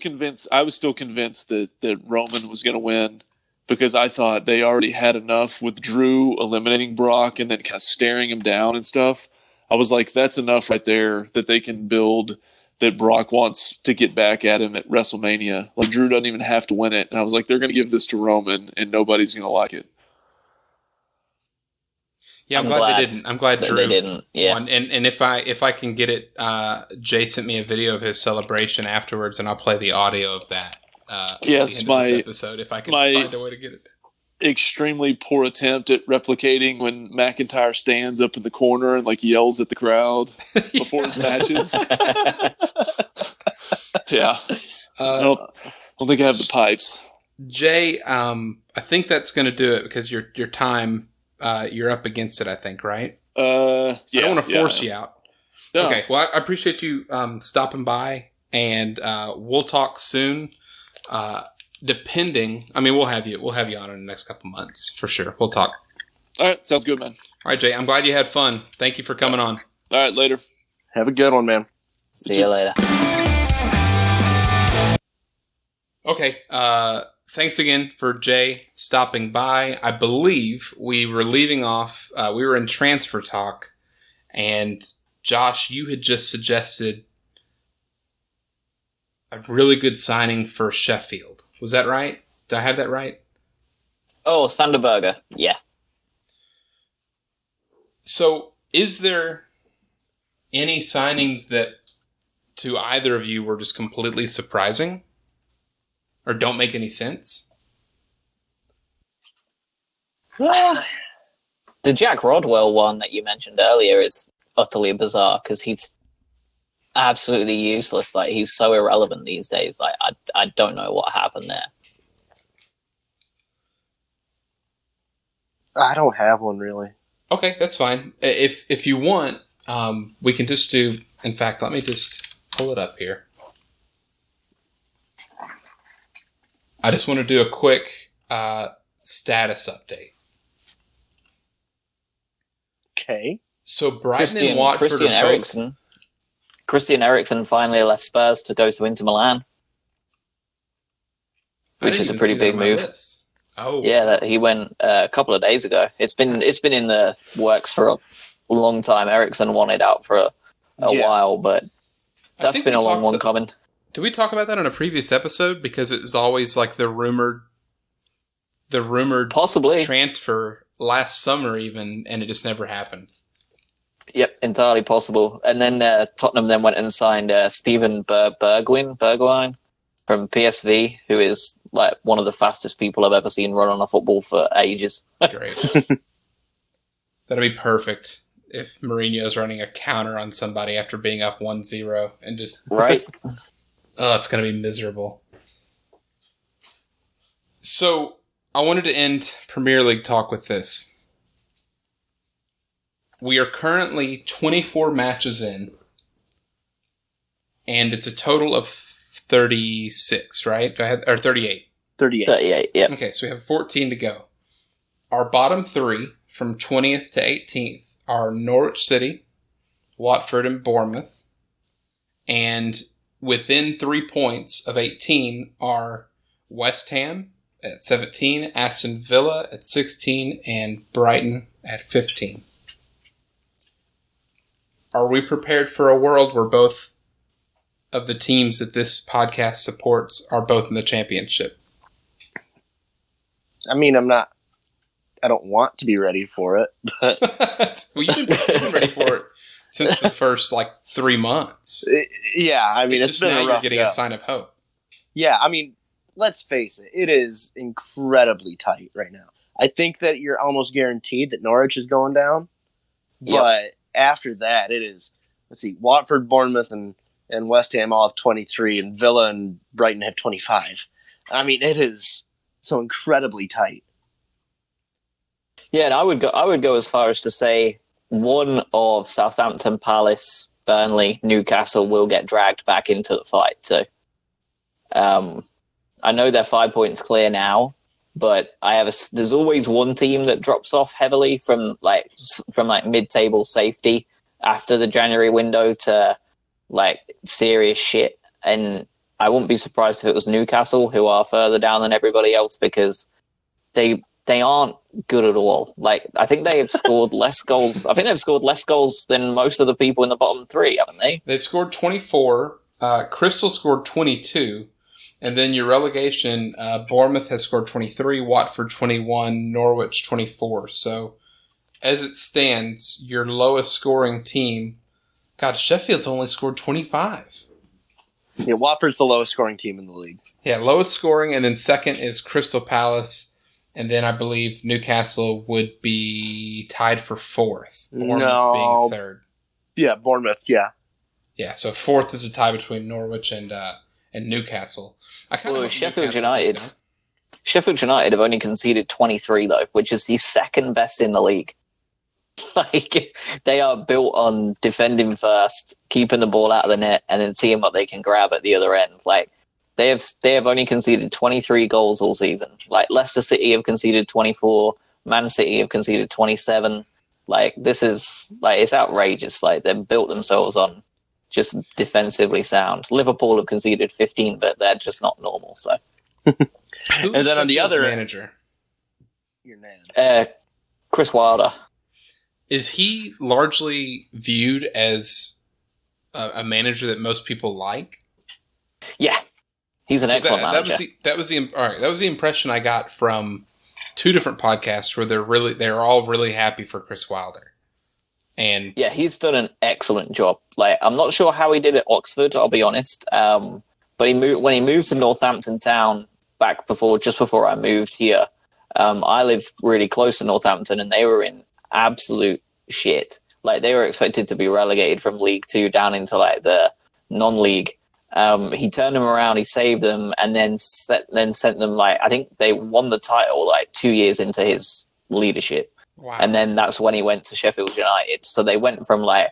still convinced that Roman was going to win, because I thought they already had enough with Drew eliminating Brock and then kind of staring him down and stuff. I was like, that's enough right there that they can build that Brock wants to get back at him at WrestleMania. Like, Drew doesn't even have to win it. And I was like, they're going to give this to Roman and nobody's going to like it. Yeah, I'm glad they didn't. I'm glad Drew didn't. Yeah, won. And if I can get it, Jay sent me a video of his celebration afterwards, and I'll play the audio of that. Yes, my this episode, if I can find a way to get it. Extremely poor attempt at replicating when McIntyre stands up in the corner and like yells at the crowd before his matches. Yeah, I don't think I have the pipes. Jay, I think that's going to do it because your time. You're up against it, I think, right? I don't want to force you out. No. Okay, well, I appreciate you stopping by, and we'll talk soon. Depending, I mean, we'll have you on in the next couple months for sure. We'll talk. All right, sounds good, man. All right, Jay, I'm glad you had fun. Thank you for coming on. All right, later. Have a good one, man. See you later. Okay, thanks again for Jay stopping by. I believe we were leaving off, we were in transfer talk, and Josh, you had just suggested a really good signing for Sheffield. Was that right? Did I have that right? Oh, Sanderberger. Yeah. So, is there any signings that to either of you were just completely surprising? Or don't make any sense? The Jack Rodwell one that you mentioned earlier is utterly bizarre because he's absolutely useless. Like, he's so irrelevant these days. Like, I don't know what happened there. I don't have one, really. Okay, that's fine. If you want, we can just do... In fact, let me just pull it up here. I just want to do a quick status update. Okay. So Brighton and Watford Christian Eriksen finally left Spurs to go to Inter Milan, which is a pretty big move. Oh, yeah, that he went a couple of days ago. It's been in the works for a long time. Eriksen wanted out for a while, but that's been a long one coming. Did we talk about that in a previous episode? Because it was always like the rumored possibly transfer last summer even, and it just never happened. Yep, entirely possible. And then Tottenham then went and signed Steven Bergwijn from PSV, who is like one of the fastest people I've ever seen run on a football for ages. Great. That'd be perfect if Mourinho's running a counter on somebody after being up 1-0 and just... Right. Oh, it's going to be miserable. So, I wanted to end Premier League talk with this. We are currently 24 matches in, and it's a total of 36, right? Go ahead, or 38. 38, yeah. Okay, so we have 14 to go. Our bottom three, from 20th to 18th, are Norwich City, Watford, and Bournemouth. And within 3 points of 18 are West Ham at 17, Aston Villa at 16, and Brighton at 15. Are we prepared for a world where both of the teams that this podcast supports are both in the championship? I mean, I don't want to be ready for it, but... Well, you've been ready for it since the first, 3 months. Yeah, I mean, it's been now a rough you're getting a sign of hope. Yeah, I mean, let's face it. It is incredibly tight right now. I think that you're almost guaranteed that Norwich is going down. Yep. But after that, it is, let's see, Watford, Bournemouth, and West Ham all have 23, and Villa and Brighton have 25. I mean, it is so incredibly tight. Yeah, and I would go as far as to say one of Southampton, Palace, Burnley, Newcastle will get dragged back into the fight too. I know they're 5 points clear now, but there's always one team that drops off heavily from mid-table safety after the January window to serious shit. And I wouldn't be surprised if it was Newcastle, who are further down than everybody else, because they aren't good at all. I think they have scored less goals. I think they've scored less goals than most of the people in the bottom three, haven't they? They've scored 24. Crystal scored 22. And then your relegation, Bournemouth has scored 23, Watford 21, Norwich 24. So, as it stands, your lowest scoring team, God, Sheffield's only scored 25. Yeah, Watford's the lowest scoring team in the league. Yeah, lowest scoring, and then second is Crystal Palace. And then I believe Newcastle would be tied for fourth. Bournemouth being third. Yeah, Bournemouth, yeah. Yeah, so fourth is a tie between Norwich and Newcastle. Sheffield United have only conceded 23, though, which is the second best in the league. They are built on defending first, keeping the ball out of the net, and then seeing what they can grab at the other end. They have only conceded 23 goals all season. Leicester City have conceded 24, Man City have conceded 27. This is it's outrageous. They've built themselves on just defensively sound. Liverpool have conceded 15, but they're just not normal. So And then on the other manager, your man, Chris Wilder. Is he largely viewed as a manager that most people like? Yeah, he's an excellent manager. That was the impression I got from two different podcasts where they're all really happy for Chris Wilder. And yeah, he's done an excellent job. Like, I'm not sure how he did at Oxford, I'll be honest. But when he moved to Northampton Town just before I moved here, I lived really close to Northampton, and they were in absolute shit. Like, they were expected to be relegated from League Two down into like the non-league. He turned them around, he saved them, and then sent them, like, I think they won the title like 2 years into his leadership. Wow. And then that's when he went to Sheffield United. So they went from like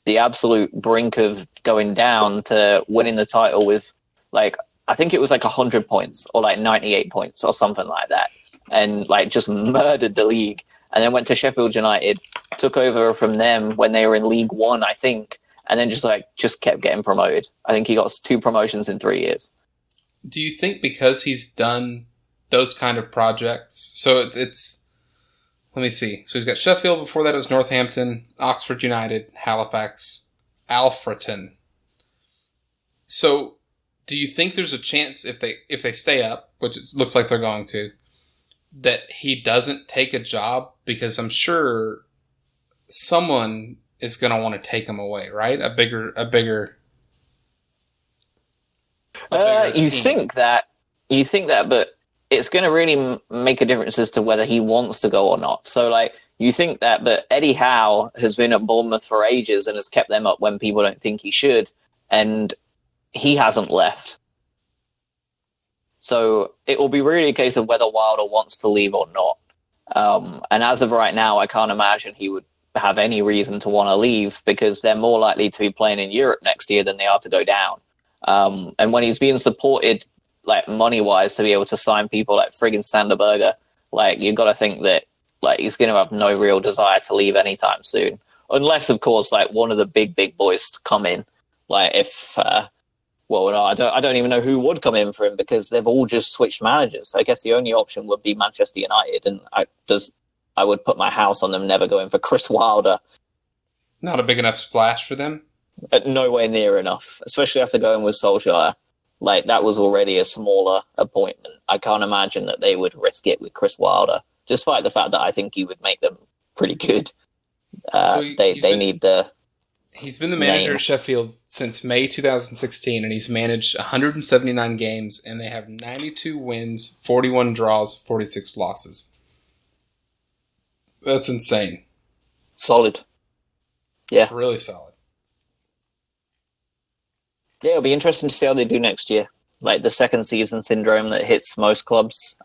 the absolute brink of going down to winning the title with, like, I think it was like 100 points or like 98 points or something like that. And like just murdered the league. And then went to Sheffield United, took over from them when they were in League One, I think. And then just kept getting promoted. I think he got 2 promotions in 3 years. Do you think because he's done those kind of projects, so it's let me see. So he's got Sheffield, before that it was Northampton, Oxford United, Halifax, Alfreton. So do you think there's a chance if they stay up, which it looks like they're going to, that he doesn't take a job? Because I'm sure someone is going to want to take him away, right? A bigger you think that, but it's going to really make a difference as to whether he wants to go or not. So, like, you think that, but Eddie Howe has been at Bournemouth for ages and has kept them up when people don't think he should, and he hasn't left. So it will be really a case of whether Wilder wants to leave or not. And as of right now, I can't imagine he would have any reason to want to leave, because they're more likely to be playing in Europe next year than they are to go down. And when he's being supported, like, money-wise, to be able to sign people like friggin' Sanderberger, like, you've got to think that, like, he's going to have no real desire to leave anytime soon. Unless, of course, like, one of the big boys come in. Like, if... no, I don't even know who would come in for him, because they've all just switched managers. I guess the only option would be Manchester United, and I would put my house on them never going for Chris Wilder. Not a big enough splash for them? Nowhere near enough, especially after going with Solskjaer. Like, that was already a smaller appointment. I can't imagine that they would risk it with Chris Wilder, despite the fact that I think he would make them pretty good. They need the... He's been the manager at Sheffield since May 2016, and he's managed 179 games, and they have 92 wins, 41 draws, 46 losses. That's insane. Solid. Yeah. It's really solid. Yeah, it'll be interesting to see how they do next year. Like, the second season syndrome that hits most clubs.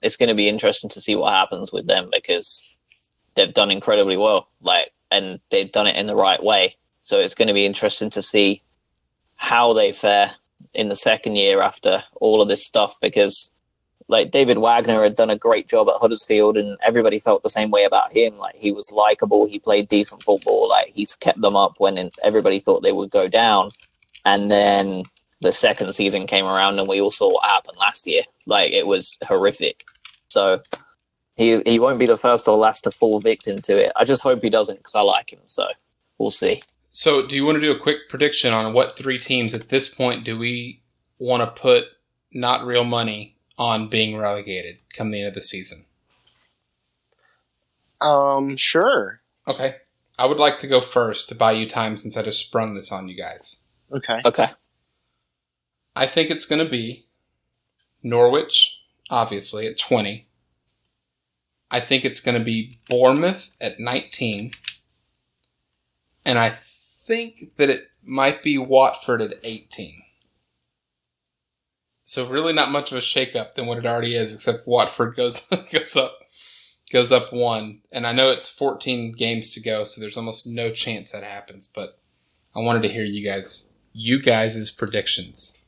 It's going to be interesting to see what happens with them, because they've done incredibly well. Like, and they've done it in the right way. So it's going to be interesting to see how they fare in the second year after all of this stuff, because, like, David Wagner had done a great job at Huddersfield, and everybody felt the same way about him. Like, he was likable, he played decent football, like, he's kept them up when everybody thought they would go down. And then the second season came around, and we all saw what happened last year. Like, it was horrific. So he won't be the first or last to fall victim to it. I just hope he doesn't, because I like him. So we'll see. So do you want to do a quick prediction on what 3 teams at this point do we want to put not real money on being relegated come the end of the season? Sure. Okay. I would like to go first to buy you time, since I just sprung this on you guys. Okay. I think it's going to be Norwich, obviously, at 20. I think it's going to be Bournemouth at 19. And I think that it might be Watford at 18. So really not much of a shakeup than what it already is, except Watford goes up 1. And I know it's 14 games to go, so there's almost no chance that happens. But I wanted to hear you guys' predictions.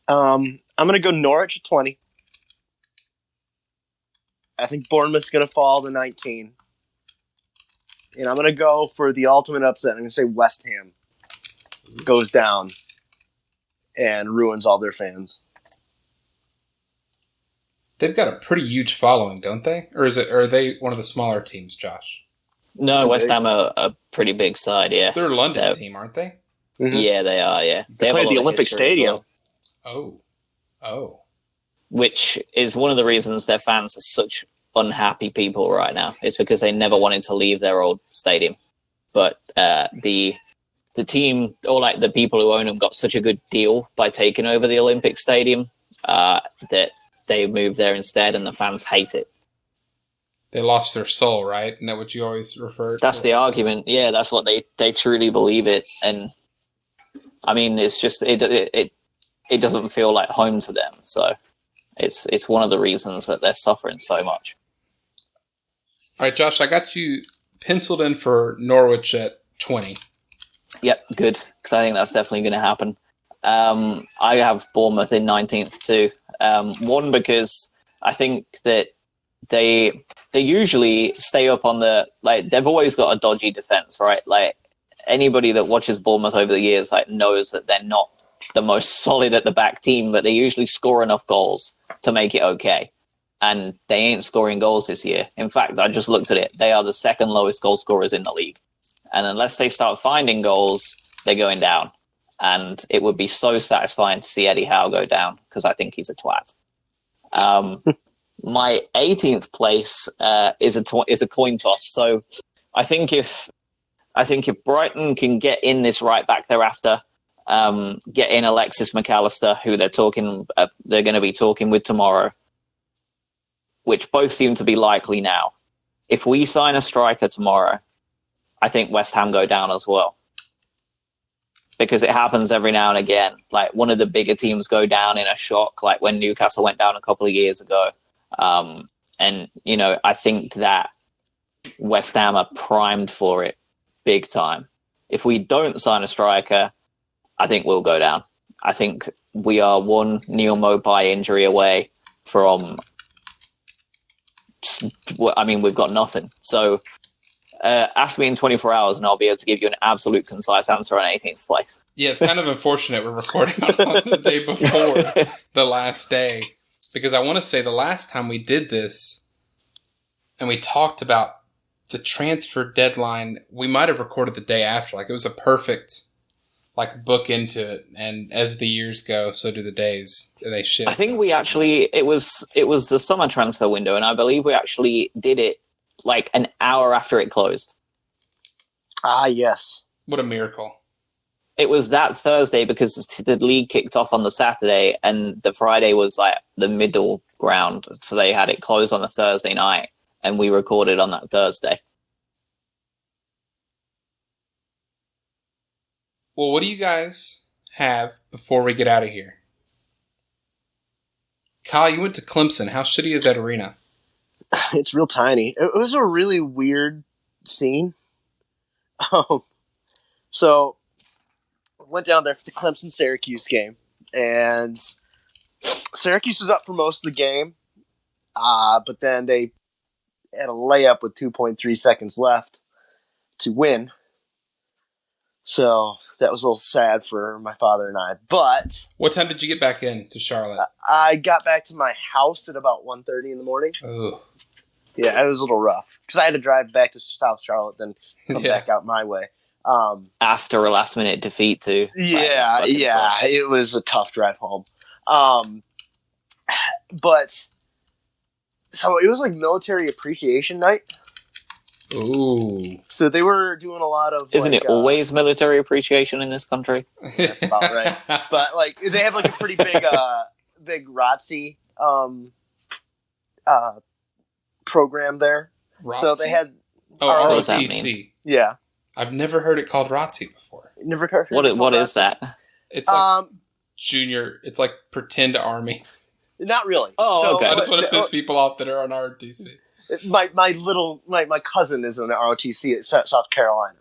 I'm going to go Norwich at 20. I think Bournemouth's going to fall to 19. And I'm going to go for the ultimate upset. I'm going to say West Ham goes down and ruins all their fans. They've got a pretty huge following, don't they? Or are they one of the smaller teams, Josh? No, West Ham are a pretty big side, yeah. They're a London team, aren't they? Mm-hmm. Yeah, they are, yeah. They play at the Olympic Stadium. Well. Oh. Which is one of the reasons their fans are such unhappy people right now. It's because they never wanted to leave their old stadium. But the team, or like the people who own them, got such a good deal by taking over the Olympic Stadium that they moved there instead, and the fans hate it. They lost their soul, right? Isn't that what you always refer to? That's the argument. Yeah, that's what they truly believe it. And I mean, it's just it doesn't feel like home to them. So it's one of the reasons that they're suffering so much. All right, Josh, I got you penciled in for Norwich at 20. Yep, good, because I think that's definitely going to happen. I have Bournemouth in 19th too. One, because I think that they usually stay up on they've always got a dodgy defense, right? Like anybody that watches Bournemouth over the years knows that they're not the most solid at the back team, but they usually score enough goals to make it okay. And they ain't scoring goals this year. In fact, I just looked at it. They are the second lowest goal scorers in the league. And unless they start finding goals, they're going down. And it would be so satisfying to see Eddie Howe go down, because I think he's a twat. My 18th place is a coin toss. So I think if Brighton can get in this right back thereafter, get in Alexis McAllister, who they're going to be talking with tomorrow, which both seem to be likely now. If we sign a striker tomorrow, I think West Ham go down as well. Because it happens every now and again. Like one of the bigger teams go down in a shock, like when Newcastle went down a couple of years ago. And, I think that West Ham are primed for it big time. If we don't sign a striker, I think we'll go down. I think we are one Neil Mopai injury away from... we've got nothing. So ask me in 24 hours and I'll be able to give you an absolute concise answer on 18th place. Yeah, it's kind of unfortunate we're recording on the day before the last day. Because I want to say the last time we did this and we talked about the transfer deadline, we might have recorded the day after. Like it was a perfect book into it. And as the years go, so do the days. They shift. I think we actually, it was the summer transfer window, and I believe we actually did it like an hour after it closed. Ah, yes. What a miracle. It was that Thursday because the league kicked off on the Saturday and the Friday was like the middle ground. So they had it closed on a Thursday night and we recorded on that Thursday. Well, what do you guys have before we get out of here? Kyle, you went to Clemson. How shitty is that arena? It's real tiny. It was a really weird scene. So went down there for the Clemson-Syracuse game, and Syracuse was up for most of the game, but then they had a layup with 2.3 seconds left to win. So that was a little sad for my father and I. But what time did you get back in to Charlotte? I got back to my house at about 1:30 in the morning. Oh. Yeah, it was a little rough because I had to drive back to South Charlotte, then come back out my way. After a last-minute defeat, too. Yeah, it was a tough drive home. But so it was like military appreciation night. Ooh. So they were doing a lot of. Isn't it always military appreciation in this country? That's about right. But they have a pretty big ROTC program there. ROTC? So they had ROTC. Yeah. I've never heard it called ROTC before. Never heard. What is that? It's like junior. It's like pretend army. Not really. Oh, okay. I just want to piss people off that are on ROTC. My cousin is in the ROTC at South Carolina.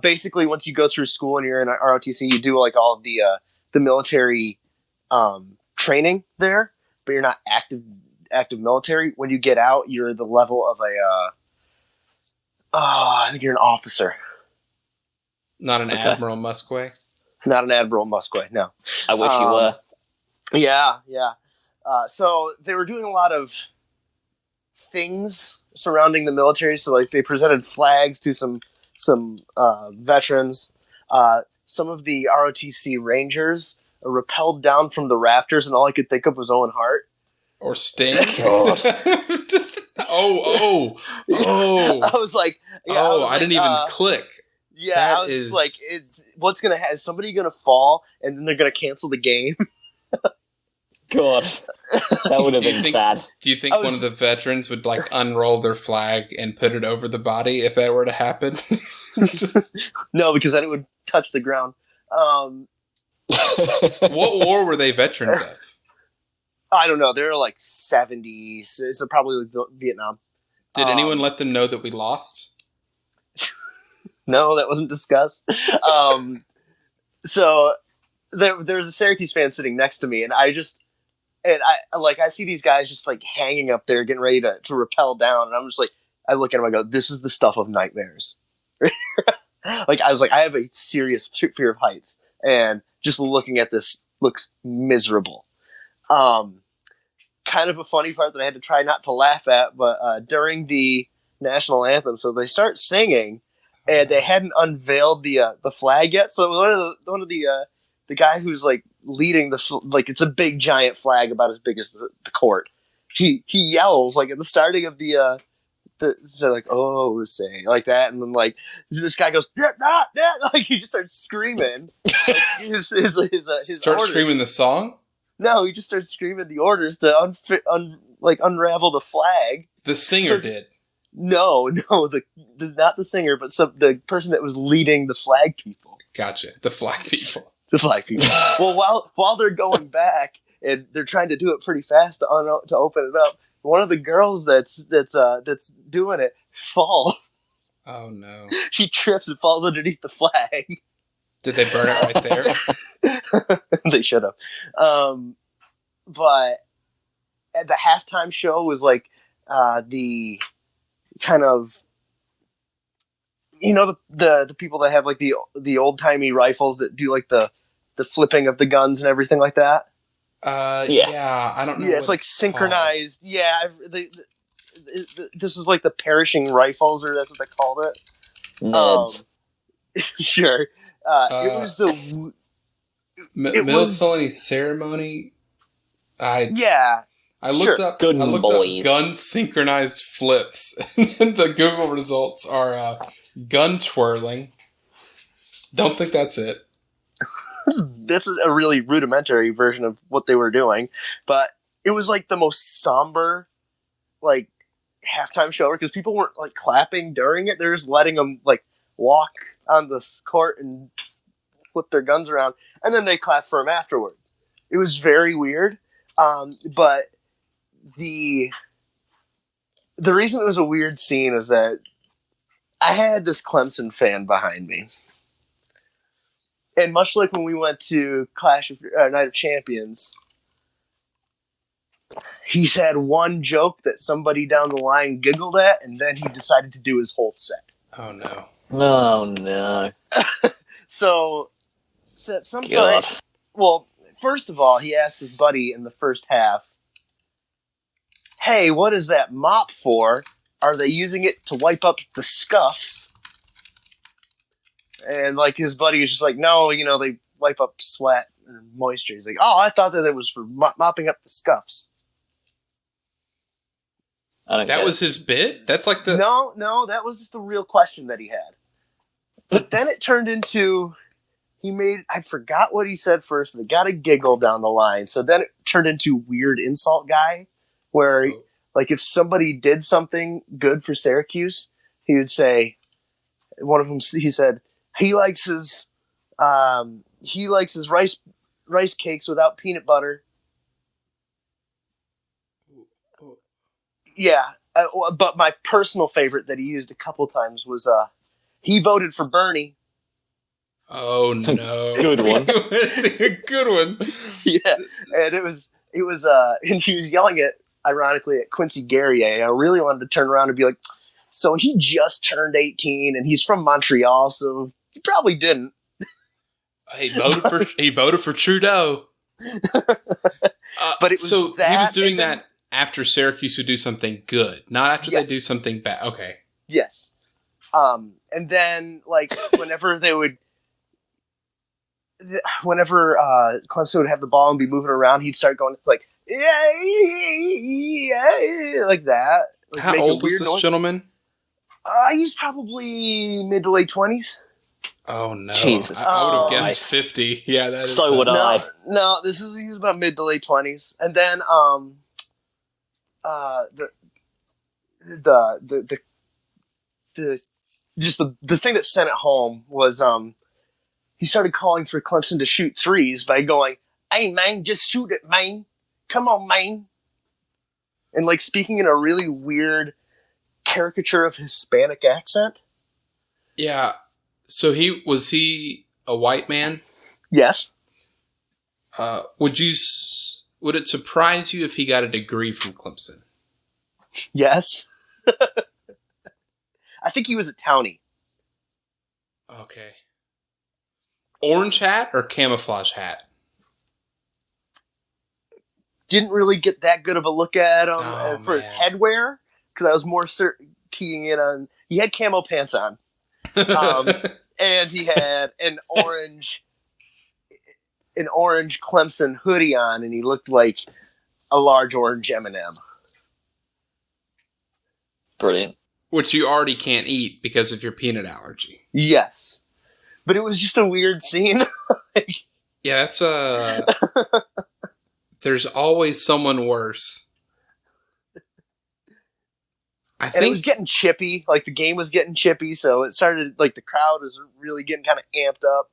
Basically, once you go through school and you're in ROTC, you do all of the military training there, but you're not active military. When you get out, you're the level of I think you're an officer. Not an Admiral Musquay? Not an Admiral Musquay, no. I wish you were. Yeah. So they were doing a lot of things surrounding the military. So like they presented flags to some veterans. Some of the ROTC Rangers rappelled down from the rafters, and all I could think of was Owen Hart. Or Stink. I was like, I didn't even click. Yeah, that I was is... like, what's gonna happen? Is somebody gonna fall, and then they're gonna cancel the game? God, that would have been sad. Do you think one of the veterans would like unroll their flag and put it over the body if that were to happen? No, because then it would touch the ground. What war were they veterans of? I don't know. They're like 70s. So probably Vietnam. Did anyone let them know that we lost? No, that wasn't discussed. So there was a Syracuse fan sitting next to me, and I see these guys just like hanging up there, getting ready to rappel down, and I'm just like, I look at them, I go, "This is the stuff of nightmares." Like I was like, I have a serious fear of heights, and just looking at this looks miserable. Kind of a funny part that I had to try not to laugh at, but during the national anthem, so they start singing, and they hadn't unveiled the flag yet. So one of the guy who's like leading it's a big giant flag about as big as the court. He yells like at the starting of the so like, oh, say like that, and then like this guy goes, yeah, like he just starts screaming like, his orders. Screaming the song. No, he just starts screaming the orders to unravel the flag. The singer did. No, not the singer, but the person that was leading the flag people. Gotcha, the flag people. The flag people. Well, while they're going back and they're trying to do it pretty fast to open it up, one of the girls that's doing it falls. Oh no! She trips and falls underneath the flag. Did they burn it right there? They should have. But at the halftime show was like the kind of, the people that have like the old timey rifles that do like the flipping of the guns and everything like that. Yeah, I don't know. Yeah, it's like synchronized. Called. Yeah, this is like the perishing rifles, or that's what they called it. Neds. Sure. It was the military ceremony. I looked up gun synchronized flips, and the Google results are gun twirling. Don't think that's it. That's a really rudimentary version of what they were doing, but it was like the most somber, like halftime show because people weren't like clapping during it; they're just letting them like walk on the court and flip their guns around, and then they clap for him afterwards. It was very weird, but the reason it was a weird scene is that I had this Clemson fan behind me, and much like when we went to Night of Champions, he's had one joke that somebody down the line giggled at, and then he decided to do his whole set. Oh no! Oh no! So at some point, well, first of all, he asked his buddy in the first half, "Hey, what is that mop for? Are they using it to wipe up the scuffs?" And like his buddy was just like, "No, they wipe up sweat and moisture." He's like, "Oh, I thought that it was for mopping up the scuffs." That was his bit? That's like the... No, that was just a real question that he had. But then it turned into... I forgot what he said first, but it got a giggle down the line. So then it turned into weird insult guy, where like if somebody did something good for Syracuse, he would say, one of them, he said, he likes his rice cakes without peanut butter. Yeah, but my personal favorite that he used a couple times was he voted for Bernie. Oh no! Good one. Good one. Yeah, and it was and he was yelling it ironically at Quincy Guerrier. I really wanted to turn around and be like, so he just turned 18 and he's from Montreal, so he probably didn't. He voted for Trudeau. But it was so that, he was doing that after Syracuse would do something good, not after they do something bad. Okay. Yes. And then, like, whenever Clemson would have the ball and be moving around, he'd start going like, yeah, like that. Like, how old was this gentleman? He's probably mid to late 20s. Oh no! Jesus, I would have guessed 50. Yeah, that is. So would I. No, he was about mid to late 20s, and then the thing that sent it home was he started calling for Clemson to shoot threes by going, "Hey man, just shoot it, man! Come on, man!" And like speaking in a really weird caricature of Hispanic accent. Yeah. So was he a white man? Yes. Would it surprise you if he got a degree from Clemson? Yes. I think he was a townie. Okay. Orange hat or camouflage hat? Didn't really get that good of a look at him for his headwear, because I was more keying in on... He had camo pants on. And he had an orange Clemson hoodie on, and he looked like a large orange M&M. Brilliant. Which you already can't eat because of your peanut allergy. Yes. But it was just a weird scene. Yeah, that's there's always someone worse. And it was getting chippy. Like, the game was getting chippy, so it started, like, the crowd was really getting kind of amped up.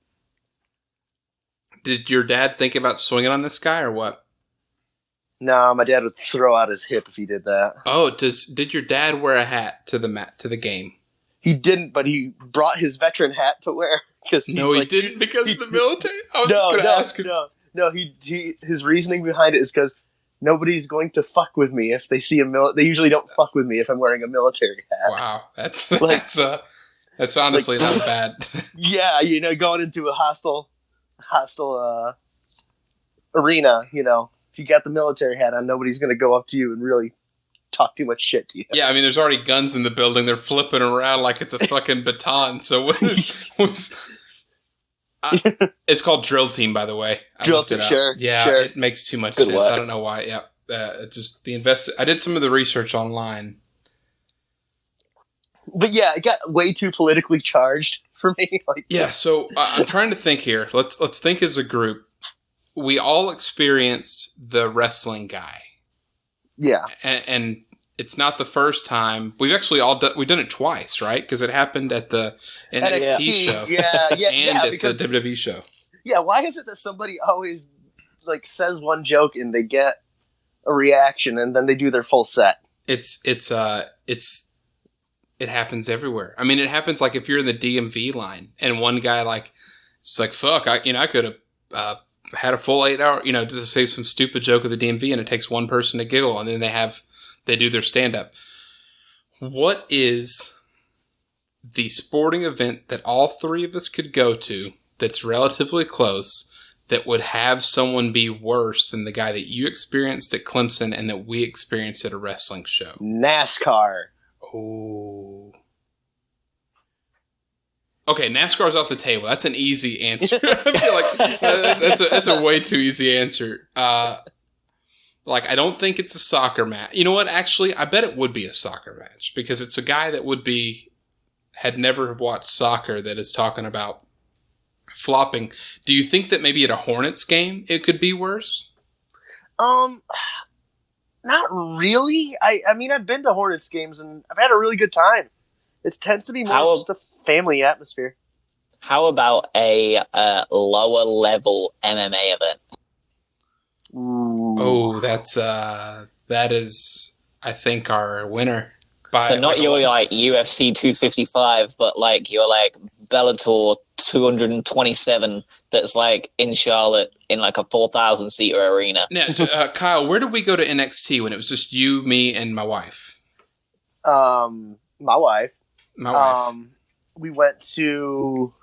Did your dad think about swinging on this guy, or what? No, my dad would throw out his hip if he did that. Oh, did your dad wear a hat to the game? He didn't, but he brought his veteran hat to wear. No, he didn't because of the military? I was just going to ask him. No, his reasoning behind it is because nobody's going to fuck with me if they see they usually don't fuck with me if I'm wearing a military hat. Wow, that's honestly not bad. Yeah, going into a hostile arena, if you got the military hat on, nobody's going to go up to you and really talk too much shit to you. Yeah, I mean, there's already guns in the building. They're flipping around like it's a fucking baton. So it's called drill team, by the way. Drill team, sure. Yeah, sure. It makes too much sense. I don't know why. Yeah, just I did some of the research online. But yeah, it got way too politically charged for me. Yeah, so I'm trying to think here. Let's think as a group. We all experienced the wrestling guy. Yeah, and it's not the first time. We've actually we've done it twice, right? Because it happened at the NXT show, and at the WWE show. Yeah, why is it that somebody always says one joke and they get a reaction, and then they do their full set? It happens everywhere. I mean, it happens if you're in the DMV line and one guy it's like, fuck, I could have had a full 8 hour, just to say some stupid joke of the DMV, and it takes one person to giggle, and then they do their stand up. What is the sporting event that all three of us could go to that's relatively close that would have someone be worse than the guy that you experienced at Clemson and that we experienced at a wrestling show? NASCAR. Oh. Okay, NASCAR's off the table. That's an easy answer. I feel like that's a way too easy answer. I don't think it's a soccer match. You know what? Actually, I bet it would be a soccer match because it's a guy that had never watched soccer that is talking about flopping. Do you think that maybe at a Hornets game it could be worse? Not really. I mean, I've been to Hornets games and I've had a really good time. It tends to be more just a family atmosphere. How about a lower level MMA event? Ooh. Oh, that is, I think, our winner. So not your UFC 255, but your Bellator 227 that's in Charlotte in a 4,000 seater arena. Now, Kyle, where did we go to NXT when it was just you, me, and my wife? My wife. We went to.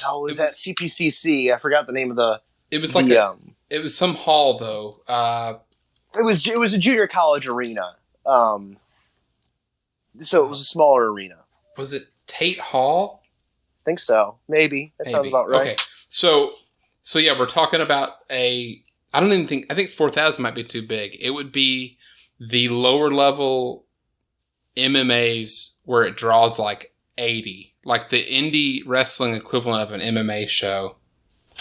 Oh, was that CPCC? I forgot the name of the. It was It was some hall though. It was a junior college arena. So it was a smaller arena. Was it Tate Hall? I think so. Maybe. That sounds about right. Okay. So yeah, we're talking about I think 4,000 might be too big. It would be the lower level MMAs where it draws like 80. Like the indie wrestling equivalent of an MMA show.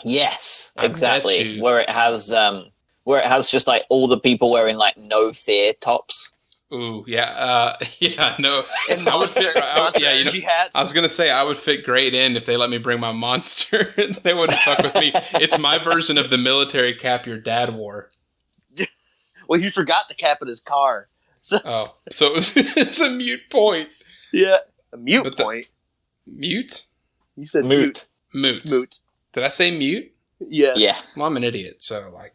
Yes, exactly. Where it has just like all the people wearing like no fear tops. Ooh, yeah, no. I would fit. I was gonna say I would fit great in if they let me bring my monster. They wouldn't fuck with me. It's my version of the military cap your dad wore. Well, you forgot the cap in his car. So it's a mute point. Yeah, a mute point. Mute? You said moot. Moot. Did I say mute? Yes. Yeah. Well, I'm an idiot, so like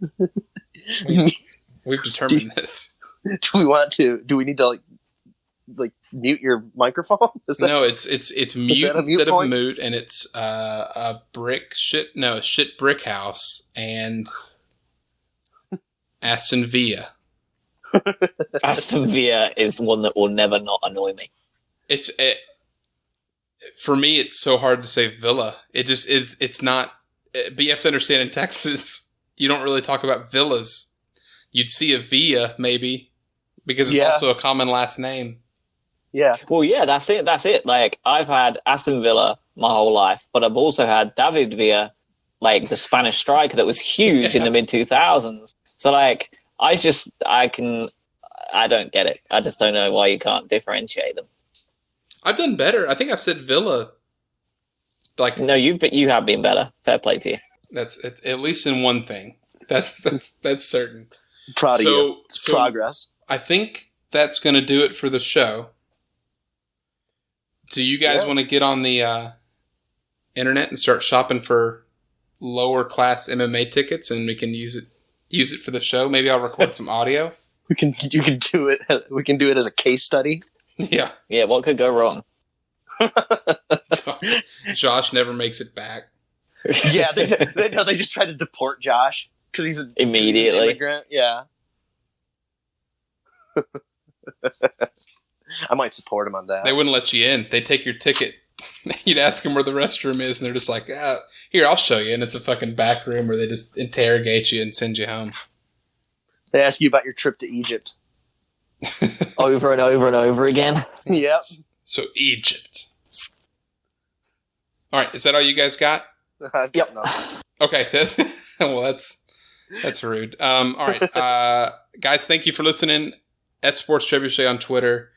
we've determined this. Do we need to like mute your microphone? No, it's mute instead of moot, and it's a shit brick house and Aston Villa. Aston Villa is one that will never not annoy me. For me, it's so hard to say villa. It just is. It's not. But you have to understand, in Texas, you don't really talk about villas. You'd see a Villa maybe because it's also a common last name. Yeah. Well, yeah, that's it. Like, I've had Aston Villa my whole life, but I've also had David Villa, like the Spanish striker that was huge in the mid 2000s. So like, I don't get it. I just don't know why you can't differentiate them. I've done better. I think I've said Villa. Like, no, you have been better. Fair play to you. That's at least in one thing. That's certain. Proud of you. It's progress. I think that's going to do it for the show. Do you guys want to get on the internet and start shopping for lower class MMA tickets, and we can use it for the show? Maybe I'll record some audio. You can do it. We can do it as a case study. Yeah. Yeah. What could go wrong? Josh never makes it back. Yeah, they just tried to deport Josh because he's an immigrant. Yeah. I might support him on that. They wouldn't let you in. They'd take your ticket. You'd ask them where the restroom is, and they're just like, here, I'll show you. And it's a fucking back room where they just interrogate you and send you home. They ask you about your trip to Egypt. Over and over and over again. Yep. So Egypt. All right, is that all you guys got? Yep. No. Okay. Well, that's rude. All right, guys, thank you for listening. At Sports Trebuchet on Twitter,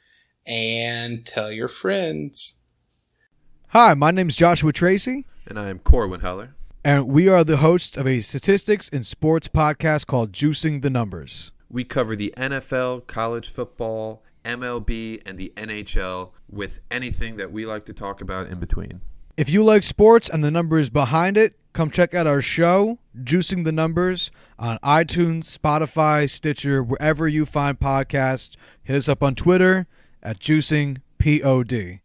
and tell your friends. Hi, my name's Joshua Tracy. And I am Corwin Heller. And we are the hosts of a statistics and sports podcast called Juicing the Numbers. We cover the NFL, college football, MLB, and the NHL with anything that we like to talk about in between. If you like sports and the numbers behind it, come check out our show, Juicing the Numbers, on iTunes, Spotify, Stitcher, wherever you find podcasts. Hit us up on Twitter at JuicingPod.